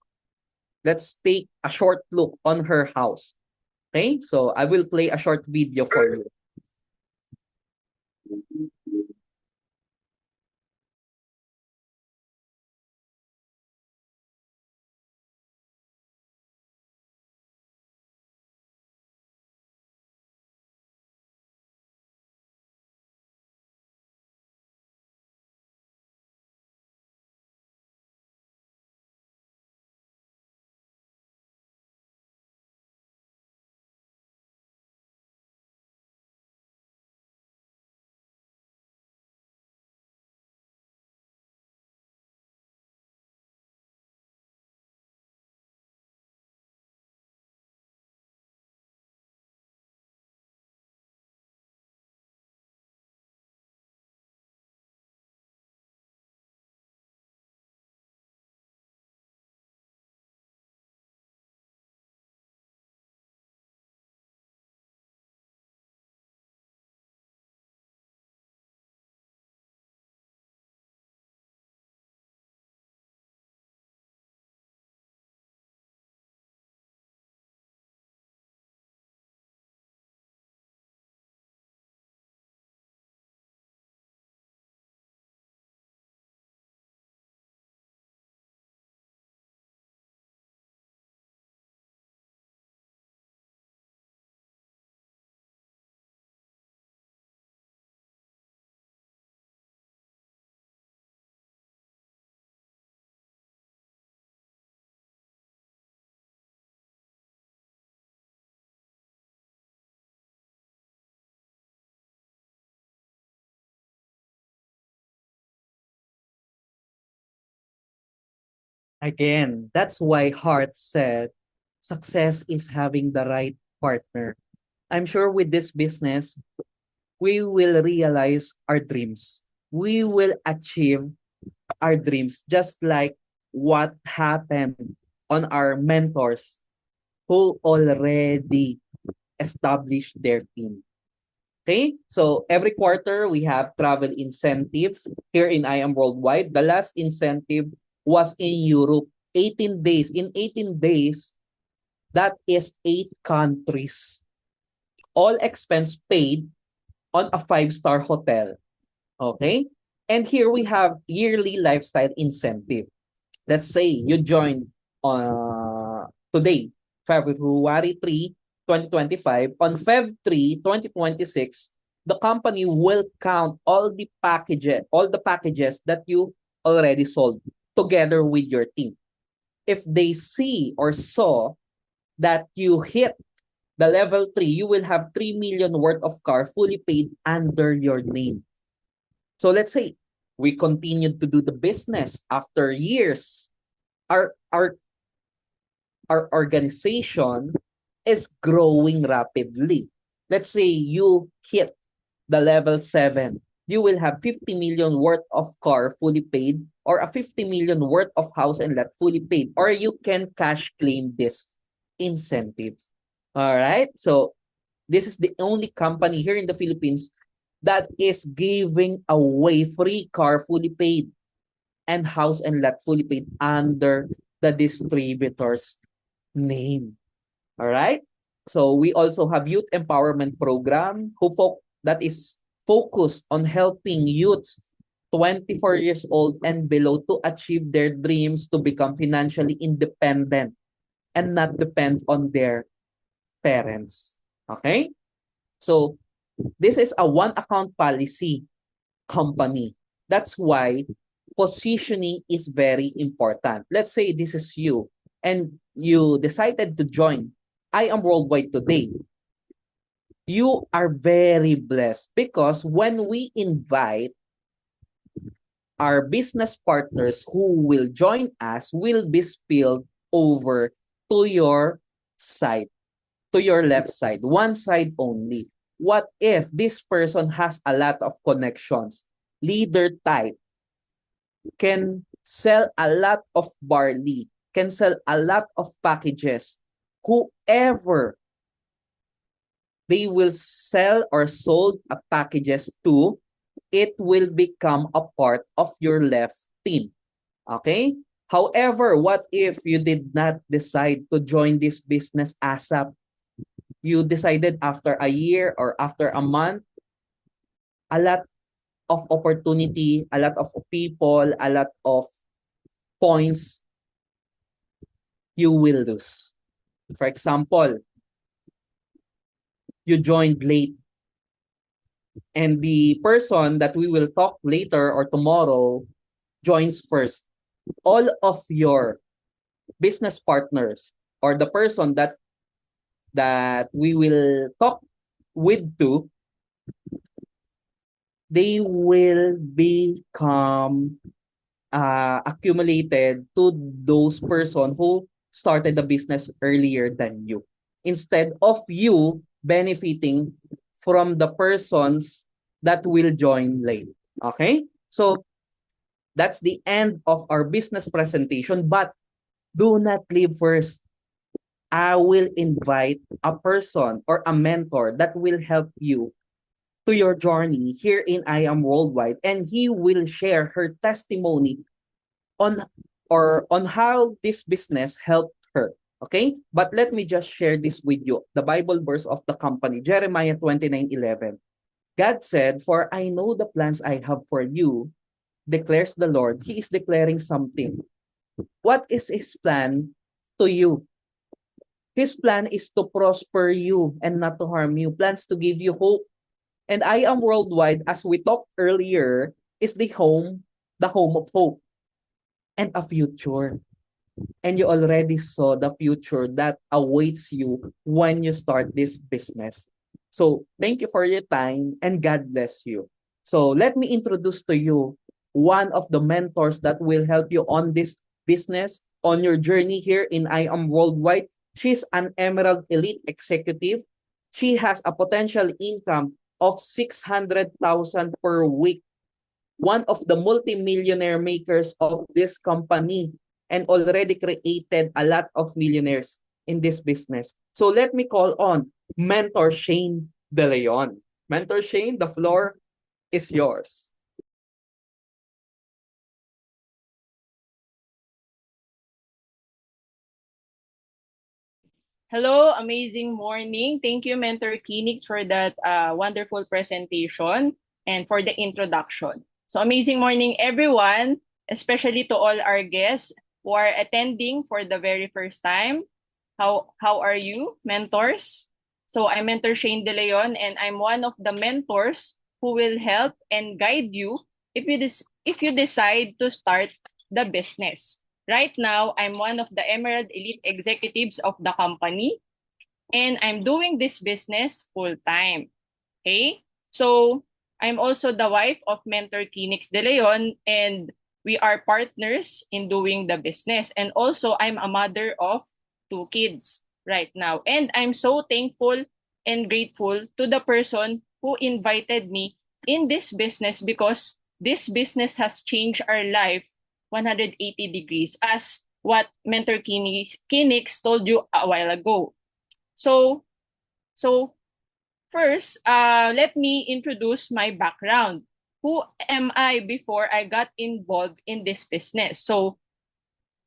Let's take a short look on her house. Okay, so I will play a short video for you. Again, that's why Hart said success is having the right partner. I'm sure with this business, we will realize our dreams. We will achieve our dreams, just like what happened on our mentors who already established their team. Okay, so every quarter we have travel incentives here in I Am Worldwide. The last incentive was in Europe, 18 days. In 18 days, that is 8 countries. All expense paid on a 5-star hotel. Okay? And here we have yearly lifestyle incentive. Let's say you join today, February 3, 2025. On Feb 3, 2026, the company will count all the packages that you already sold together with your team. If they see or saw that you hit the level 3, you will have 3 million worth of car fully paid under your name. So let's say we continued to do the business after years. Our our our organization is growing rapidly. Let's say you hit the level 7, you will have 50 million worth of car fully paid or a 50 million worth of house and lot fully paid, or you can cash claim this incentives. All right? So this is the only company here in the Philippines that is giving away free car fully paid and house and lot fully paid under the distributor's name. All right? So we also have youth empowerment program that is focused on helping youths 24 years old and below to achieve their dreams to become financially independent and not depend on their parents. Okay? So this is a one account policy company. That's why positioning is very important. Let's say this is you and you decided to join I Am Worldwide today. You are very blessed because when we invite our business partners who will join us will be spilled over to your side, to your left side, one side only. What if this person has a lot of connections, leader type, can sell a lot of barley, can sell a lot of packages. Whoever they will sell or sold a packages to, it will become a part of your left team. Okay? However, what if you did not decide to join this business ASAP? You decided after a year or after a month, a lot of opportunity, a lot of people, a lot of points you will lose. For example, you joined late and the person that we will talk later or tomorrow joins first. All of your business partners or the person that we will talk with to, they will become accumulated to those person who started the business earlier than you. Instead of you benefiting from the persons that will join late. Okay? So that's the end of our business presentation, but do not leave first. I will invite a person or a mentor that will help you to your journey here in I Am Worldwide, and he will share her testimony on on how this business helped her. Okay? But let me just share this with you. The Bible verse of the company, Jeremiah 29:11. God said, "For I know the plans I have for you," declares the Lord. He is declaring something. What is his plan to you? His plan is to prosper you and not to harm you. Plans to give you hope. And I Am Worldwide, as we talked earlier, is the home of hope and a future. And you already saw the future that awaits you when you start this business. So thank you for your time and God bless you. So let me introduce to you one of the mentors that will help you on this business, on your journey here in I Am Worldwide. She's an Emerald Elite Executive. She has a potential income of 600,000 per week. One of the multi-millionaire makers of this company and already created a lot of millionaires in this business. So let me call on Mentor Shane De Leon. Mentor Shane, the floor is yours. Hello, amazing morning. Thank you, Mentor Phoenix, for that wonderful presentation and for the introduction. So amazing morning, everyone, especially to all our guests who are attending for the very first time. How are you, mentors? So I'm Mentor Shane De Leon, and I'm one of the mentors who will help and guide you if you decide to start the business. Right now, I'm one of the Emerald Elite executives of the company, and I'm doing this business full time. Okay? So, I'm also the wife of Mentor Kinix De Leon, and we are partners in doing the business. And also, I'm a mother of two kids right now. And I'm so thankful and grateful to the person who invited me in this business, because this business has changed our life 180 degrees, as what Mentor Kinix told you a while ago. So, so first, let me introduce my background. Who am I before I got involved in this business? So,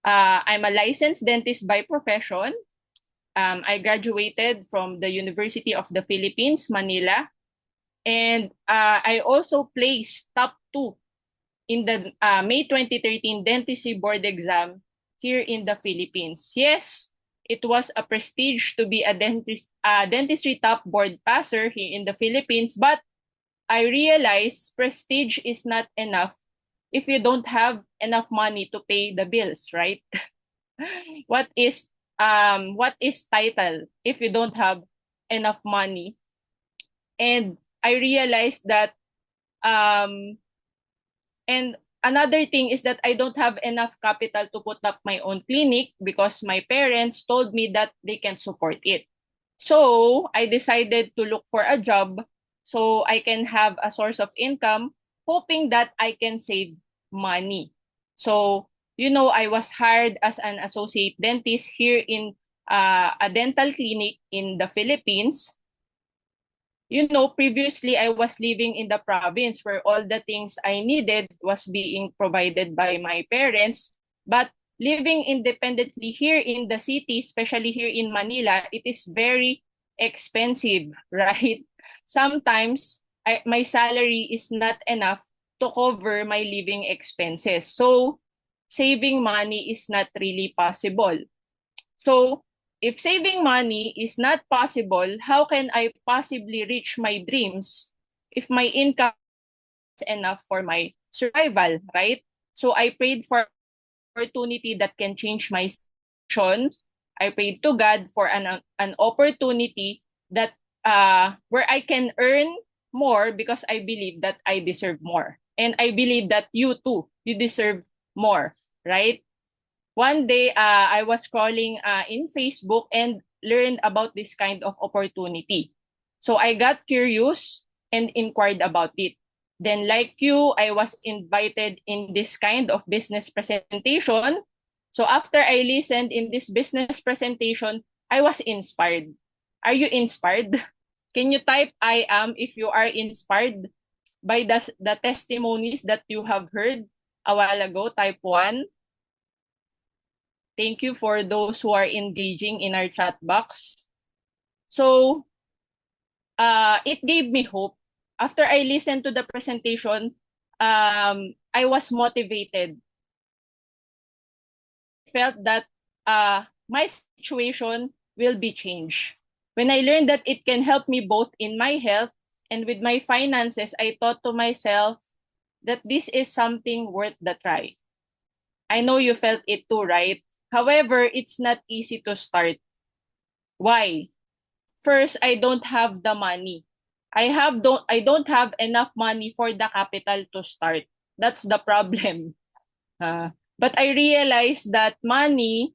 I'm a licensed dentist by profession. I graduated from the University of the Philippines, Manila. And I also placed top 2 in the May 2013 dentistry board exam here in the Philippines. Yes, it was a prestige to be a dentistry top board passer here in the Philippines, but I realized prestige is not enough if you don't have enough money to pay the bills, right? What is title if you don't have enough money? And I realized that um and another thing is that I don't have enough capital to put up my own clinic, because my parents told me that they can't support it. So I decided to look for a job so I can have a source of income, hoping that I can save money. So, I was hired as an associate dentist here in a dental clinic in the Philippines. Previously I was living in the province where all the things I needed was being provided by my parents. But living independently here in the city, especially here in Manila, it is very expensive, right? Sometimes my salary is not enough to cover my living expenses. So saving money is not really possible. So, if saving money is not possible, how can I possibly reach my dreams if my income is enough for my survival, right? So, I prayed for opportunity that can change my situation. I prayed to God for an opportunity that where I can earn more, because I believe that I deserve more. And I believe that you too, you deserve more, right? One day, I was scrolling in Facebook and learned about this kind of opportunity. So I got curious and inquired about it. Then, like you, I was invited in this kind of business presentation. So after I listened in this business presentation, I was inspired. Are you inspired? Can you type I am if you are inspired by the testimonies that you have heard a while ago? Type 1. Thank you for those who are engaging in our chat box. So, it gave me hope. After I listened to the presentation, I was motivated. Felt that my situation will be changed. When I learned that it can help me both in my health and with my finances, I thought to myself that this is something worth the try. I know you felt it too, right? However, it's not easy to start. Why? First, I don't have the money. I don't have enough money for the capital to start. That's the problem. But I realized that money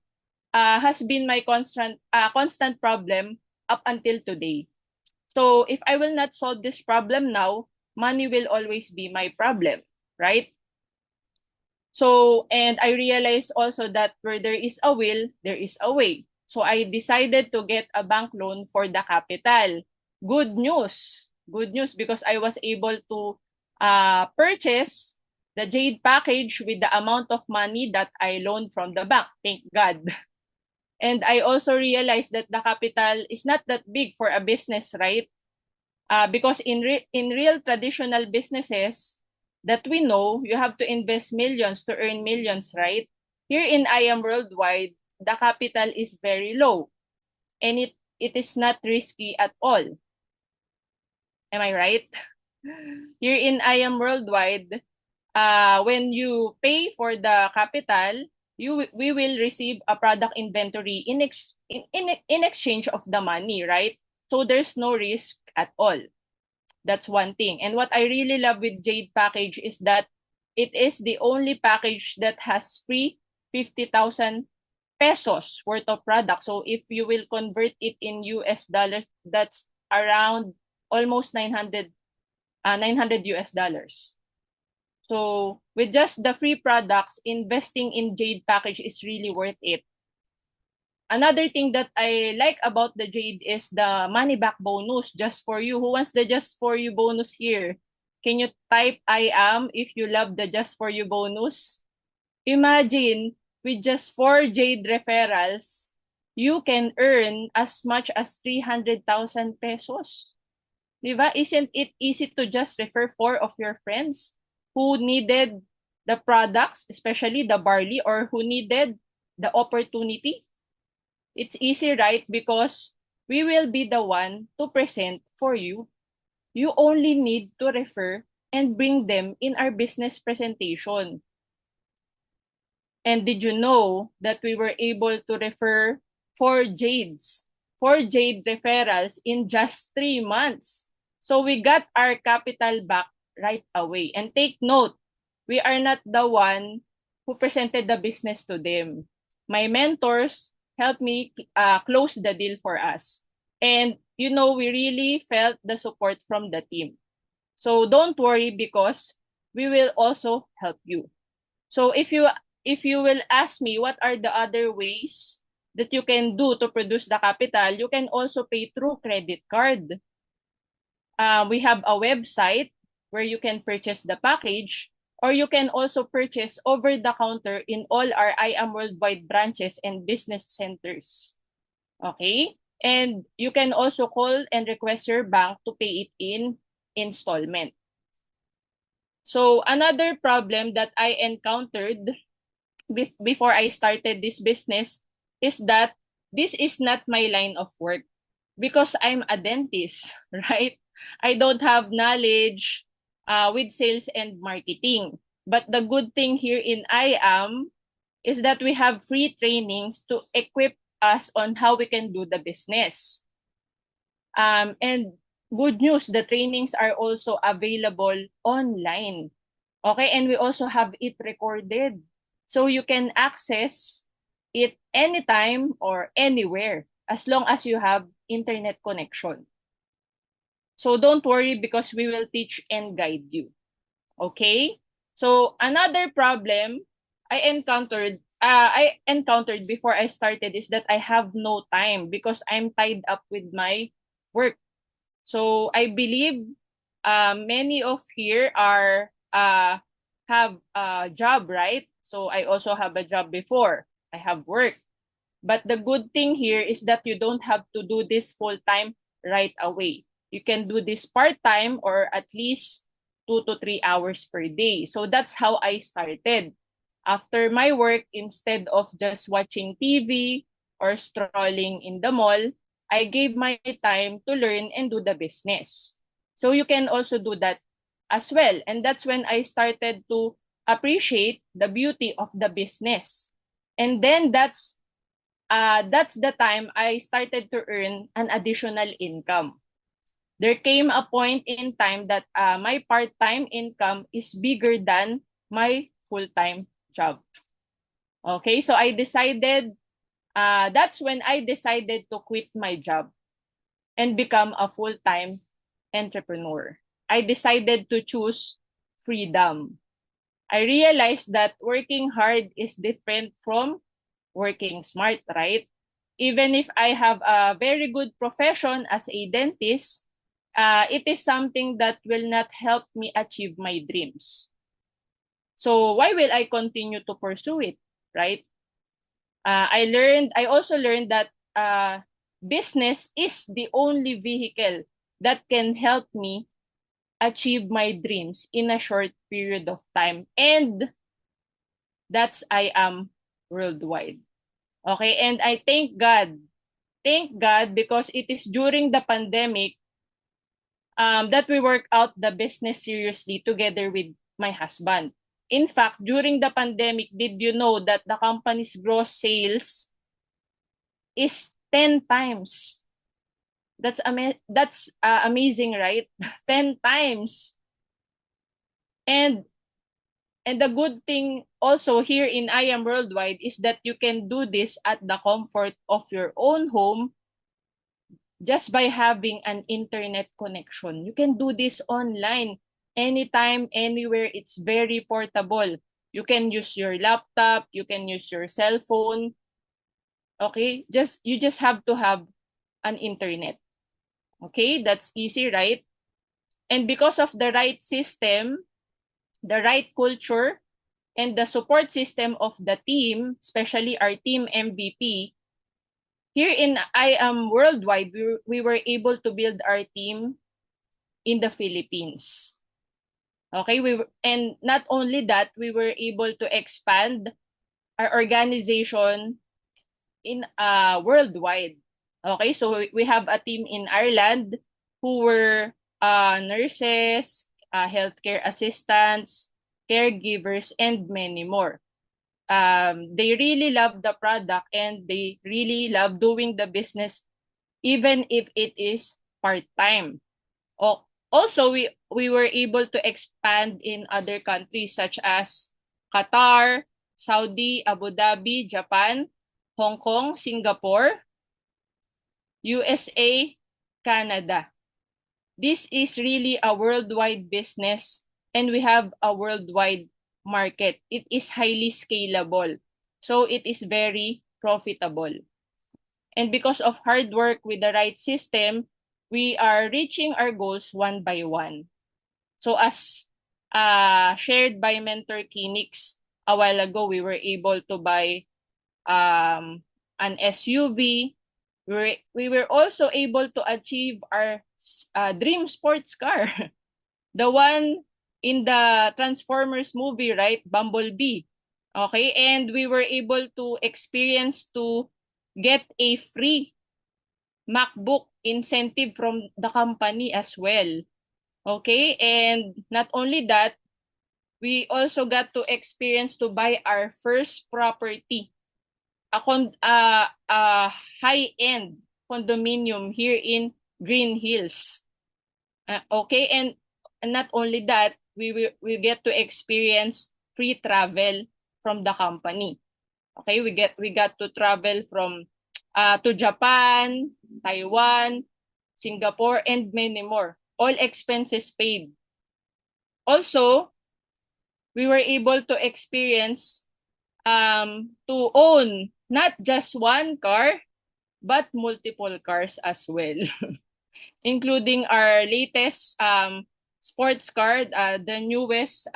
has been my constant problem up until today. So if I will not solve this problem now, money will always be my problem, right? So, and I realized also that where there is a will, there is a way. So I decided to get a bank loan for the capital. Good news. Good news, because I was able to purchase the Jade package with the amount of money that I loaned from the bank. Thank God. And I also realized that the capital is not that big for a business, right? Because in real traditional businesses, that we know you have to invest millions to earn millions, right? Here in I Am Worldwide, the capital is very low and it is not risky at all. Am I right? Here in I Am Worldwide, when you pay for the capital, we will receive a product inventory in exchange of the money, right? So there's no risk at all. That's one thing. And what I really love with Jade package is that it is the only package that has free 50,000 pesos worth of product. So if you will convert it in US dollars, that's around almost 900 US dollars. So with just the free products, investing in Jade package is really worth it. Another thing that I like about the Jade is the money back bonus just for you. Who wants the just for you bonus here? Can you type I am if you love the just for you bonus? Imagine with just 4 Jade referrals, you can earn as much as 300,000 pesos. Diba? Isn't it easy to just refer 4 of your friends who needed the products, especially the barley, or who needed the opportunity? It's easy, right? Because we will be the one to present for you. You only need to refer and bring them in our business presentation. And did you know that we were able to refer 4 Jade referrals in just 3 months? So we got our capital back right away. And take note, we are not the one who presented the business to them. My mentors helped me close the deal for us. And, you know, we really felt the support from the team. So don't worry because we will also help you. So if you will ask me what are the other ways that you can do to produce the capital, you can also pay through credit card. We have a website where you can purchase the package, or you can also purchase over the counter in all our I Am Worldwide branches and business centers. Okay? And you can also call and request your bank to pay it in installment. So another problem that I encountered before I started this business is that this is not my line of work because I'm a dentist, right? I don't have knowledge with sales and marketing. But the good thing here in I Am is that we have free trainings to equip us on how we can do the business. And good news, the trainings are also available online. Okay, and we also have it recorded. So you can access it anytime or anywhere as long as you have internet connection. So don't worry because we will teach and guide you. Okay? So another problem I encountered before I started is that I have no time because I'm tied up with my work. So I believe many of here are have a job, right? So I also have a job before. I have work. But the good thing here is that you don't have to do this full time right away. You can do this part-time or at least 2 to 3 hours per day. So that's how I started. After my work, instead of just watching TV or strolling in the mall, I gave my time to learn and do the business. So you can also do that as well. And that's when I started to appreciate the beauty of the business. And then that's the time I started to earn an additional income. There came a point in time that my part-time income is bigger than my full-time job. Okay, so I decided, that's when I decided to quit my job and become a full-time entrepreneur. I decided to choose freedom. I realized that working hard is different from working smart, right? Even if I have a very good profession as a dentist, it is something that will not help me achieve my dreams. So why will I continue to pursue it, right? I also learned that business is the only vehicle that can help me achieve my dreams in a short period of time. And that's I am worldwide. Okay, and I thank God. Thank God because it is during the pandemic that we work out the business seriously together with my husband. In fact, during the pandemic, did you know that the company's gross sales is 10 times? That's amazing, right? 10 times. And the good thing also here in I Am Worldwide is that you can do this at the comfort of your own home just by having an internet connection. You can do this online anytime, anywhere. It's very portable. You can use your laptop, you can use your cell phone. Okay? You just have to have an internet. Okay? That's easy, right? And because of the right system, the right culture, and the support system of the team, especially our team MVP, here in I Am Worldwide, we were able to build our team in the Philippines. Okay, and not only that, we were able to expand our organization in worldwide. Okay, so we have a team in Ireland who were nurses, healthcare assistants, caregivers, and many more. They really love the product and they really love doing the business even if it is part-time. Also, we were able to expand in other countries such as Qatar, Saudi, Abu Dhabi, Japan, Hong Kong, Singapore, USA, Canada. This is really a worldwide business and we have a worldwide market. It is highly scalable. So it is very profitable. And because of hard work with the right system, we are reaching our goals one by one. So as shared by Mentor Kinix a while ago, we were able to buy an SUV. We were also able to achieve our dream sports car. The one in the Transformers movie, right? Bumblebee. Okay, and we were able to experience to get a free MacBook incentive from the company as well. Okay, and not only that, we also got to experience to buy our first property, a high-end condominium here in Green Hills. Okay, and not only that, we get to experience free travel from the company. Okay, we got to travel from to Japan, Taiwan, Singapore, and many more. All expenses paid. Also, we were able to experience to own not just one car, but multiple cars as well, including our latest sports car, the newest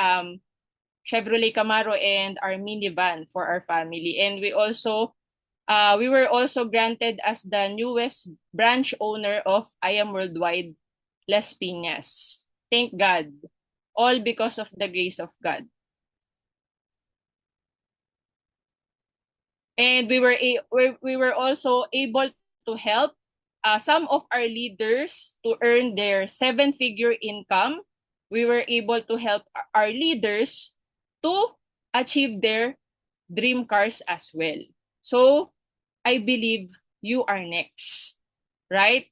Chevrolet Camaro, and our minivan for our family. And we were also granted as the newest branch owner of I Am Worldwide, Las Piñas. Thank God. All because of the grace of God. And we were also able to help some of our leaders to earn their 7-figure income. We were able to help our leaders to achieve their dream cars as well. So I believe you are next, right?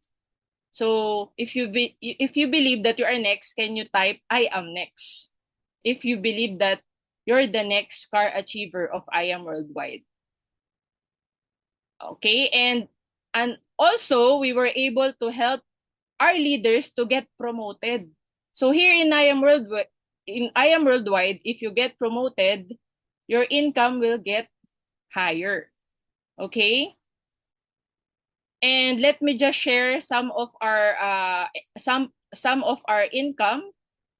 So if you believe that you are next, can you type I am next? If you believe that you're the next car achiever of I Am Worldwide. Okay, and also we were able to help our leaders to get promoted. So here in I Am Worldwide, if you get promoted, your income will get higher. Okay? And let me just share some of our income,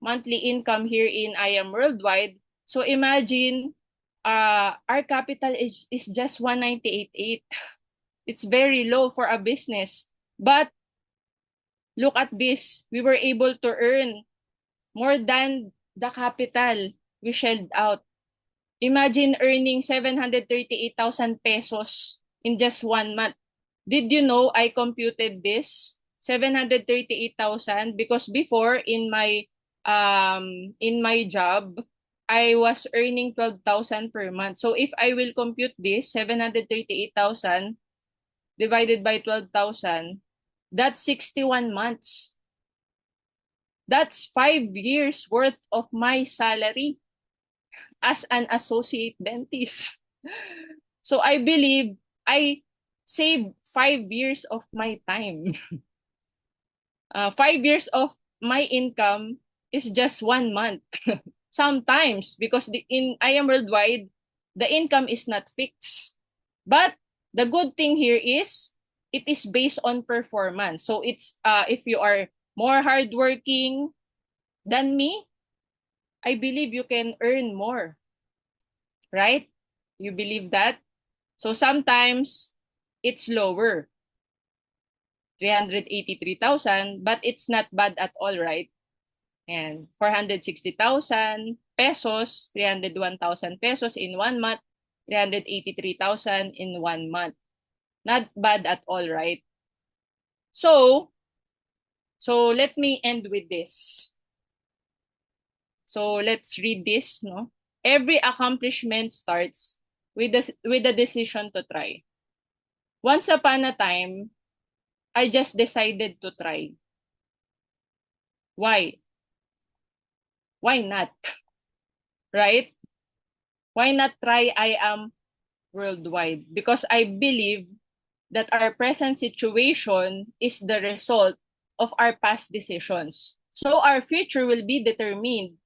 monthly income here in I Am Worldwide. So imagine our capital is just 198.8. It's very low for a business. But look at this. We were able to earn more than the capital we shelled out. Imagine earning 738,000 pesos in just 1 month. Did you know I computed this 738,000 because before in my job I was earning 12,000 per month. So if I will compute this 738,000 divided by 12,000, that's 61 months. That's 5 years worth of my salary as an associate dentist. So I believe I saved 5 years of my time. 5 years of my income is just 1 month. Sometimes, because in I Am Worldwide, the income is not fixed. But the good thing here is it is based on performance. So it's if you are more hardworking than me, I believe you can earn more. Right? You believe that? So sometimes it's lower, 383,000, but it's not bad at all, right? And 460,000 pesos, 301,000 pesos in 1 month, 383,000 in 1 month. Not bad at all, right? So let me end with this. So let's read this, no? Every accomplishment starts with the decision to try. Once upon a time, I just decided to try. Why? Why not? Right? Why not try I Am Worldwide? Because I believe that our present situation is the result of our past decisions. So our future will be determined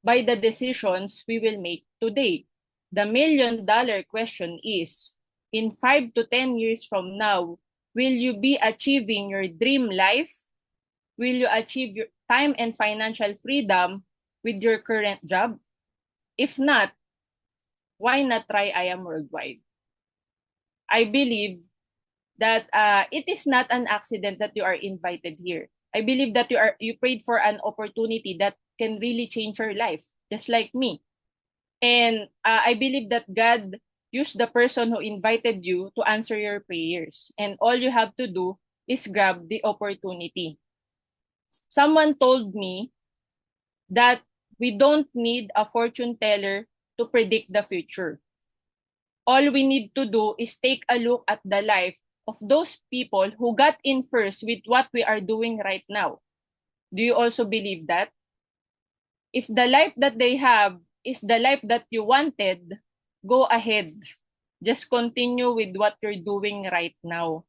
by the decisions we will make today. The million-dollar question is, in 5 to 10 years from now, will you be achieving your dream life? Will you achieve your time and financial freedom with your current job? If not, why not try I Am Worldwide? I believe that it is not an accident that you are invited here. I believe that you prayed for an opportunity that can really change your life, just like me. And I believe that God used the person who invited you to answer your prayers. And all you have to do is grab the opportunity. Someone told me that we don't need a fortune teller to predict the future. All we need to do is take a look at the life of those people who got in first with what we are doing right now. Do you also believe that? If the life that they have is the life that you wanted, go ahead. Just continue with what you're doing right now.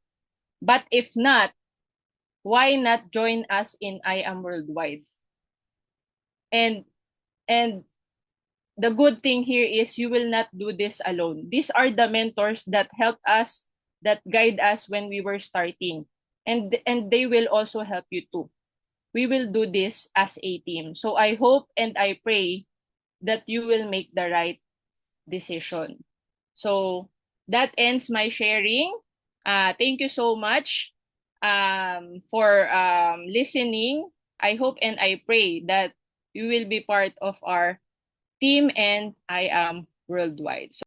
But if not, why not join us in I Am Worldwide? And the good thing here is you will not do this alone. These are the mentors that help us, that guide us when we were starting. And they will also help you too. We will do this as a team. So I hope and I pray that you will make the right decision. So that ends my sharing. Thank you so much for listening. I hope and I pray that you will be part of our team and I Am Worldwide.